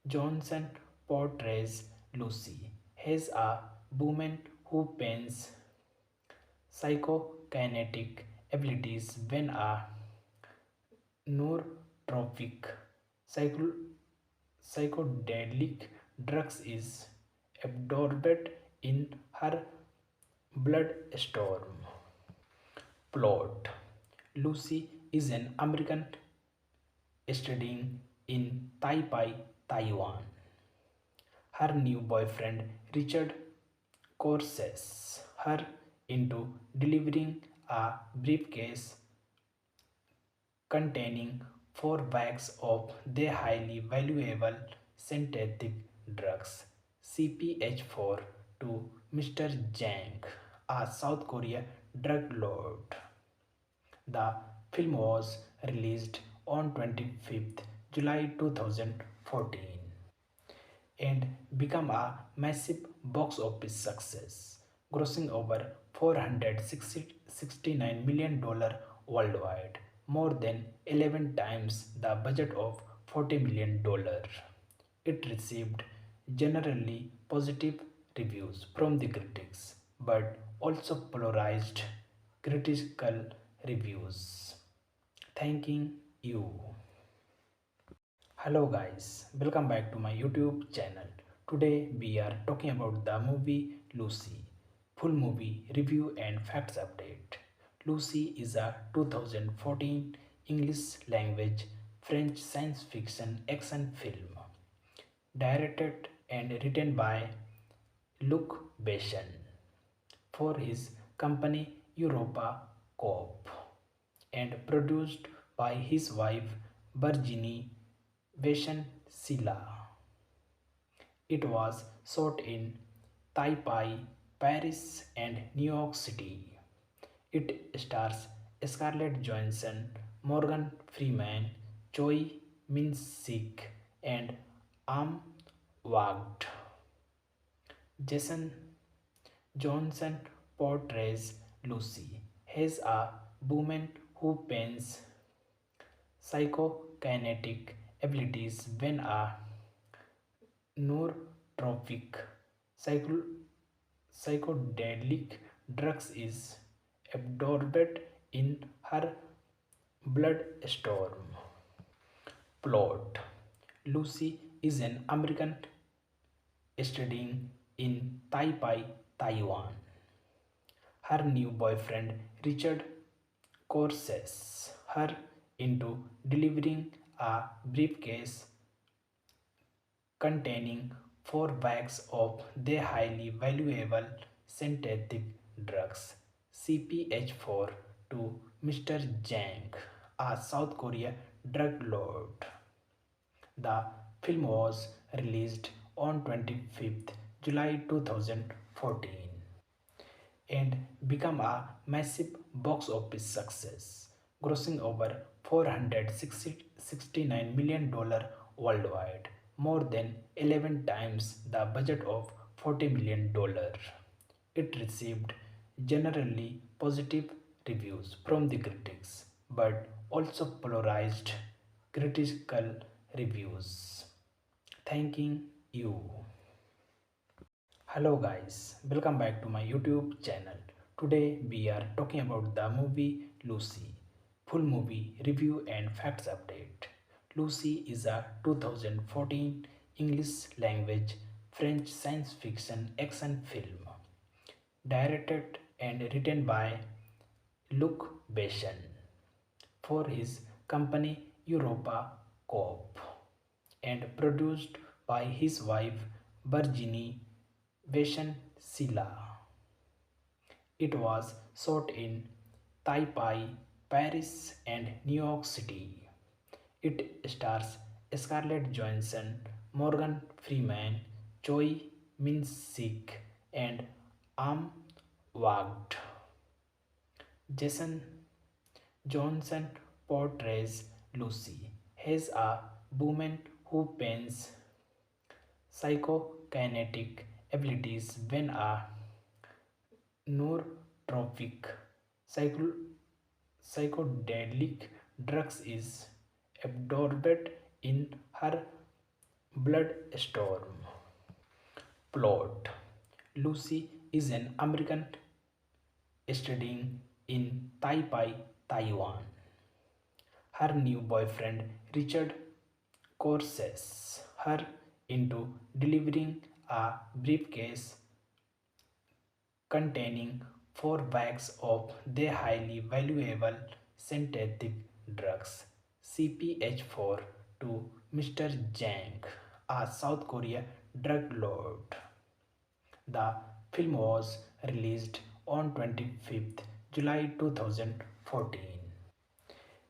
Johnson portrays Lucy as a woman who pains psychokinetic abilities when a nootropic psycho- psychedelic drugs is absorbed in her bloodstream. Plot: Lucy is an American studying in Taipei, Taiwan. Her new boyfriend Richard coerces her into delivering a briefcase containing 4 bags of the highly valuable synthetic drugs CPH4 to Mr. Jang, a South Korea drug lord. The film was released on 25th July 2014 and become a massive box office success, grossing over $469 million worldwide, more than 11 times the budget of $40 million. It received generally positive reviews from the critics, but also polarized critical reviews. Thanking you. Hello guys, welcome back to my YouTube channel. Today we are talking about the movie Lucy. Full movie review and facts update. Lucy is a 2014 English language French science fiction action film directed and written by Luc Besson for his company Europa Corp and produced by his wife Virginie Besson Silla. It was shot in Taipei, Paris, and New York City. It stars Scarlett Johansson, Morgan Freeman, Choi Min-sik, and Am Wagd. Jason Johnson portrays Lucy as a woman who pains psychokinetic abilities when a nootropic psycho- psychedelic drugs is absorbed in her bloodstream. Plot: Lucy is an American studying in Taipei, Taiwan. Her new boyfriend Richard coerces her into delivering a briefcase containing 4 bags of the highly valuable synthetic drugs CPH4 to Mr. Jang, a South Korea drug lord. The film was released on 25th July 2014 and become a massive box office success, grossing over $469 million worldwide, more than 11 times the budget of $40 million. It received generally positive reviews from the critics, but also polarized critical reviews. Thanking you. Hello guys, welcome back to my YouTube channel. Today we are talking about the movie Lucy. Full movie review and facts update. Lucy is a 2014 English language French science fiction action film directed and written by Luc Besson for his company Europa Corp and produced by his wife Virginie Besson Silla. It was shot in Taipei, Paris, and New York City. It stars Scarlett Johansson, Morgan Freeman, Choi Min-sik, and Am Wagd. Jason Johnson portrays Lucy as a woman who pains psychokinetic abilities when a nootropic psycho- psychedelic drugs is absorbed in her bloodstream. Plot: Lucy is an American studying in Taipei, Taiwan. Her new boyfriend Richard coerces her into delivering a briefcase containing 4 bags of the highly valuable synthetic drugs CPH4 to Mr. Jang, a South Korea drug lord. The film was released on 25th July 2014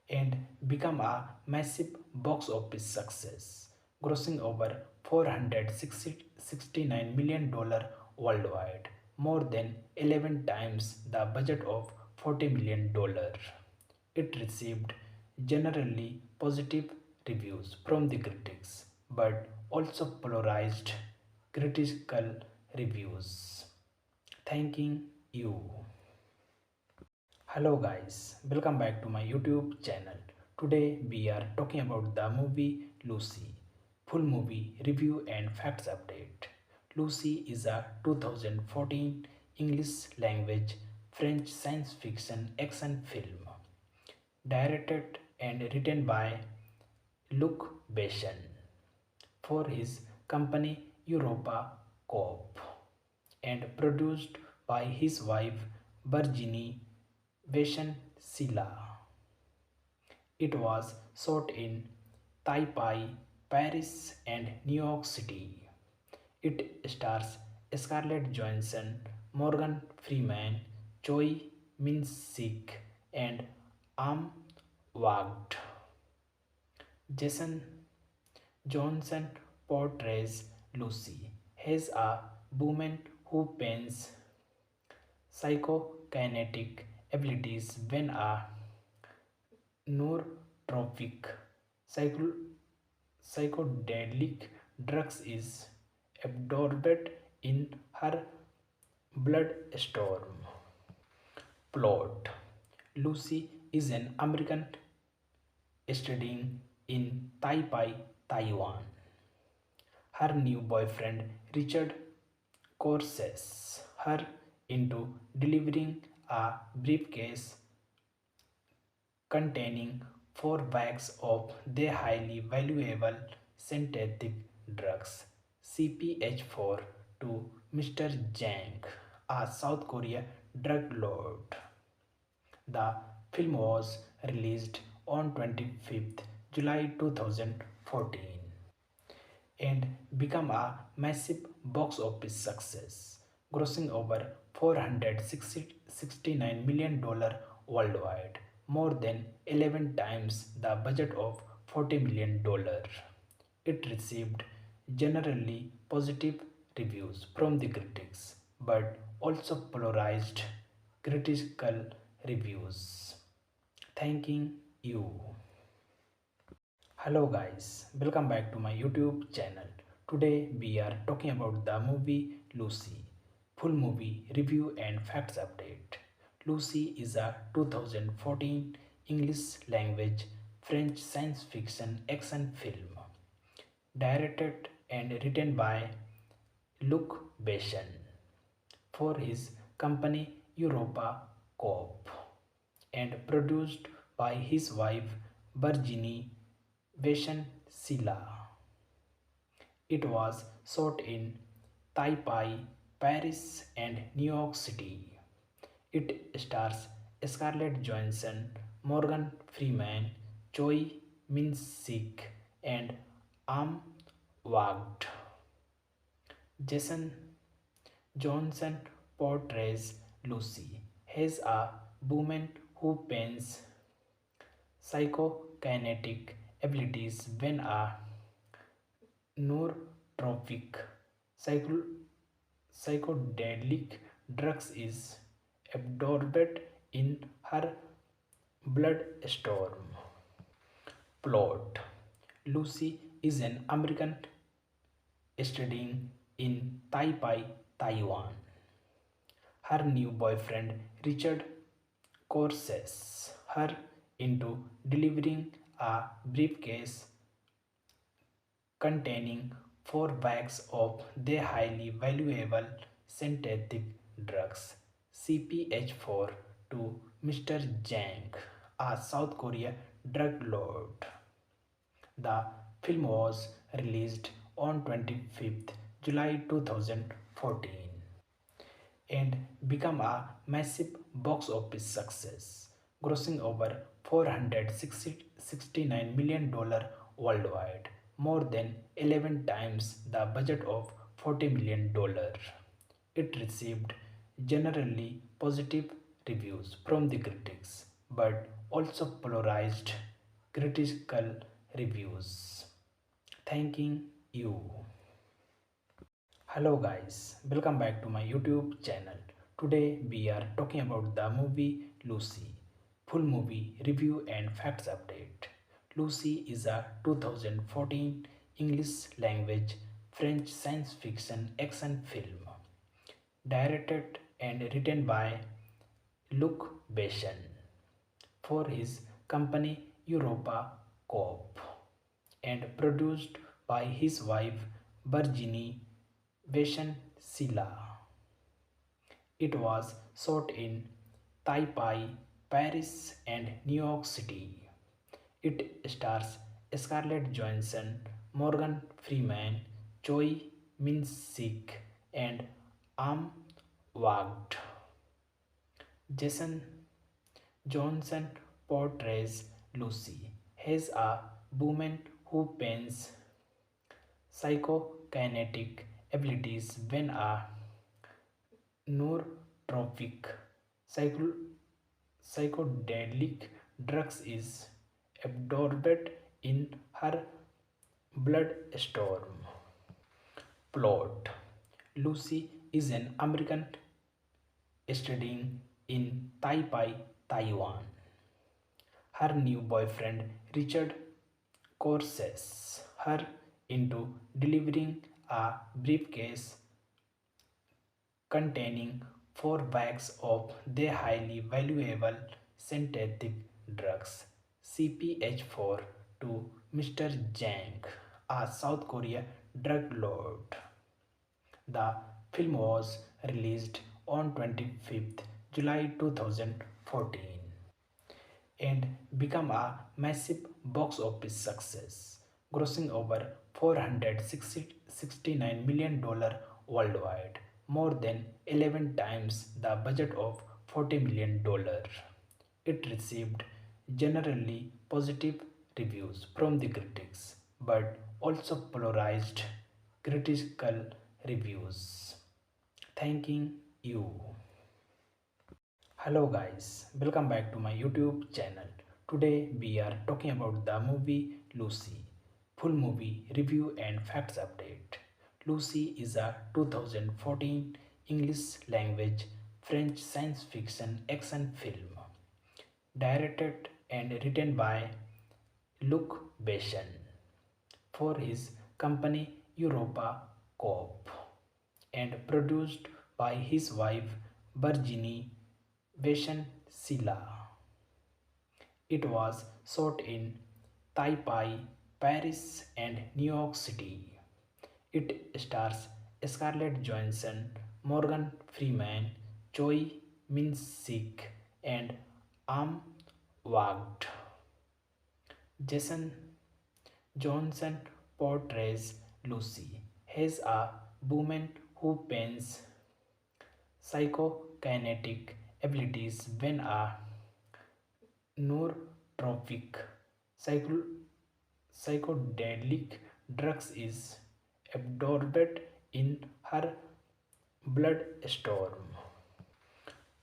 and become a massive box office success, grossing over $469 million worldwide, more than 11 times the budget of $40 million. It received generally positive reviews from the critics, but also polarized critical reviews. Thanking you. Hello guys, welcome back to my YouTube channel. Today we are talking about the movie Lucy. Full movie review and facts update. Lucy is a 2014 English language French science fiction action film directed and written by Luc Besson for his company Europa Corp and produced by his wife Virginie Besson Silla. It was shot in Taipei, Paris, and New York City. It stars Scarlett Johansson, Morgan Freeman, Choi Min-sik, and Am Wagd. Jason Johnson portrays Lucy as a woman who pains psychokinetic abilities when a nootropic psycho- psychedelic drugs is absorbed in her bloodstream. Plot: Lucy is an American studying in Taipei, Taiwan. Her new boyfriend Richard coerces her into delivering a briefcase containing 4 bags of their highly valuable synthetic drugs CPH4 to Mr. Jang, a South Korea drug lord. The film was released on 25th July 2014 and become a massive box office success, grossing over $469 million worldwide, more than 11 times the budget of $40 million. It received generally positive reviews from the critics, but also polarized critical reviews. Thanking you. Hello guys, welcome back to my YouTube channel. Today we are talking about the movie Lucy. Full movie review and facts update. Lucy is a 2014 English language French science fiction action film directed and written by Luc Besson for his company Europa Corp and produced by his wife Virginie Besson Silla. It was shot in Taipei, Paris, and New York City. It stars Scarlett Johansson, Morgan Freeman, Choi Min-sik, and Am Wagd. Jason Johnson portrays Lucy as a woman who pains psychokinetic abilities when a nootropic psycho- psychedelic drugs is absorbed in her bloodstream. Plot: Lucy is an American studying in Taipei, Taiwan. Her new boyfriend Richard coerces her into delivering a briefcase containing 4 bags of their highly valuable synthetic drugs CPH4 to Mr. Jang, a South Korea drug lord. The film was released on 25th July 2014 and become a massive box office success, grossing over $469 million worldwide, more than 11 times the budget of $40 million. It received generally positive reviews from the critics, but also polarized critical reviews. Thanking you. Hello guys, welcome back to my YouTube channel. Today we are talking about the movie Lucy. Full movie review and facts update. Lucy is a 2014 English language French science fiction action film directed and written by Luc Besson for his company Europa Corp and produced by his wife Virginie Besson Silla. It was shot in Taipei, Paris, and New York City. It stars Scarlett Johansson, Morgan Freeman, Choi Min-sik, and Am Wagd. Jason Johnson portrays Lucy as a woman who pains psychokinetic abilities when a nootropic psycho- psychedelic drugs is absorbed in her bloodstream. Plot: Lucy is an American studying in Taipei, Taiwan. Her new boyfriend Richard coerces her into delivering a briefcase containing 4 bags of their highly valuable synthetic drugs CPH4 to Mr. Jang, a South Korea drug lord. The film was released on 25th July 2014 and become a massive box office success, grossing over $469 million worldwide, more than 11 times the budget of $40 million. It received generally positive reviews from the critics, but also polarized critical reviews. Thanking you. Hello guys, welcome back to my YouTube channel. Today we are talking about the movie Lucy. Full movie review and facts update. Lucy is a 2014 English language French science fiction action film directed and written by Luc Besson for his company Europa Corp and produced by his wife Virginie Besson-Silla. It was shot in Taipei, Paris, and New York City. It stars Scarlett Johansson, Morgan Freeman, Choi Min-sik, and Am Wagd. Jason Johnson portrays Lucy as a woman who pains psychokinetic abilities when a nootropic psycho- psychedelic drugs is absorbed in her bloodstream.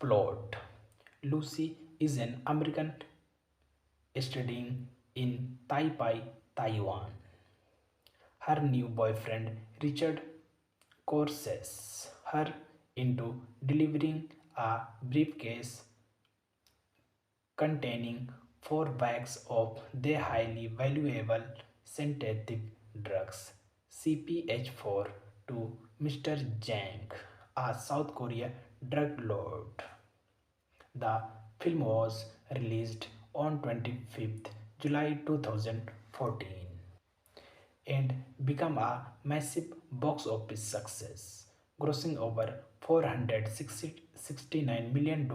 Plot: Lucy is an American studying in Taipei, Taiwan. Her new boyfriend Richard coerces her into delivering a briefcase containing 4 bags of their highly valuable synthetic drugs CPH4 to Mr. Jang, a South Korea drug lord. The film was released on 25th July 2014 and become a massive box office success, grossing over $469 million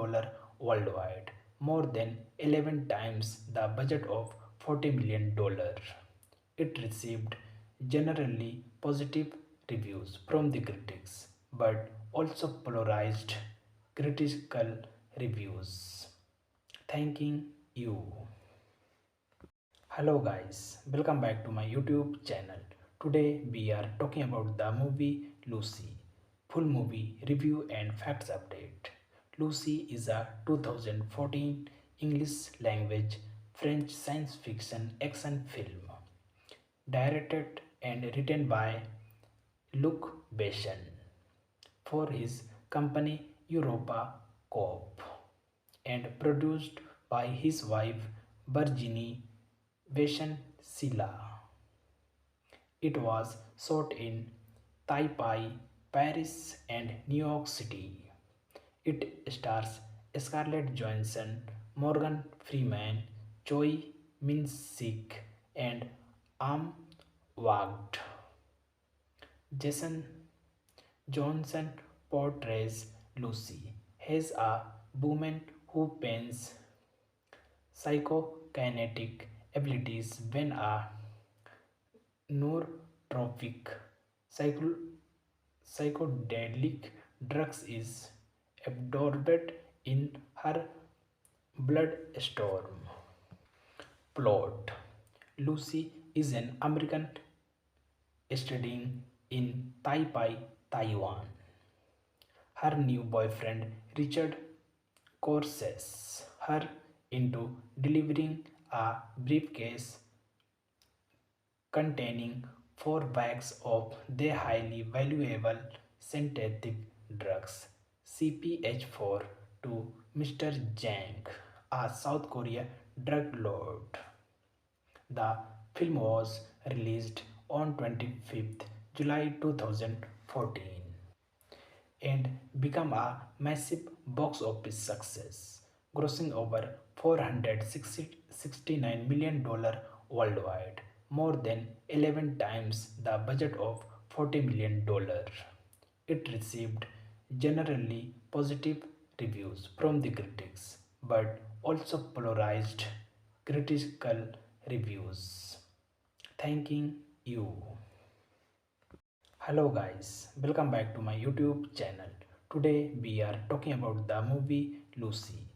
worldwide, more than 11 times the budget of $40 million. It received generally positive reviews from the critics, but also polarized critical reviews. Thanking you. Hello guys, welcome back to my YouTube channel. Today we are talking about the movie Lucy. Full movie review and facts update. Lucy is a 2014 English language French science fiction action film directed and written by Luc Besson for his company Europa Corp and produced by his wife Virginie Besson-Silla. It was shot in Taipei, Paris, and New York City. It stars Scarlett Johansson, Morgan Freeman, Choi Min-sik, and Am Wagd. Jason Johnson portrays Lucy as a woman who pains psychokinetic abilities when a nootropic psycho- psychedelic drugs is absorbed in her bloodstream. Plot: Lucy is an American studying in Taipei, Taiwan. Her new boyfriend Richard coerces her into delivering a briefcase containing 4 bags of their highly valuable synthetic drugs CPH4 to Mr. Jang, a South Korea drug lord. The film was released on 25th July 2014 and become a massive box office success, grossing over $469 million worldwide, more than 11 times the budget of $40 million. It received generally positive reviews from the critics, but also polarized critical reviews. Thanking you. Hello guys, welcome back to my YouTube channel. Today we are talking about the movie Lucy.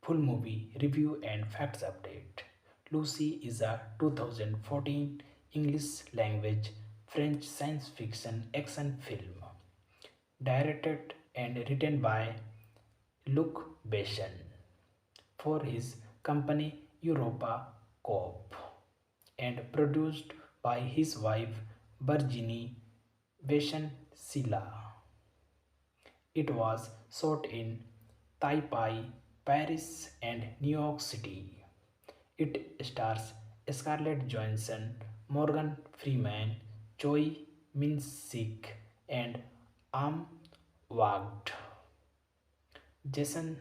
Full movie review and facts update. Lucy is a 2014 English language French science fiction action film directed and written by Luc Besson for his company Europa Corp and produced by his wife Virginie Besson-Silla. It was shot in Taipei, Paris, and New York City. It stars Scarlett Johansson, Morgan Freeman, Choi Min-sik, and Am Wagd. Jason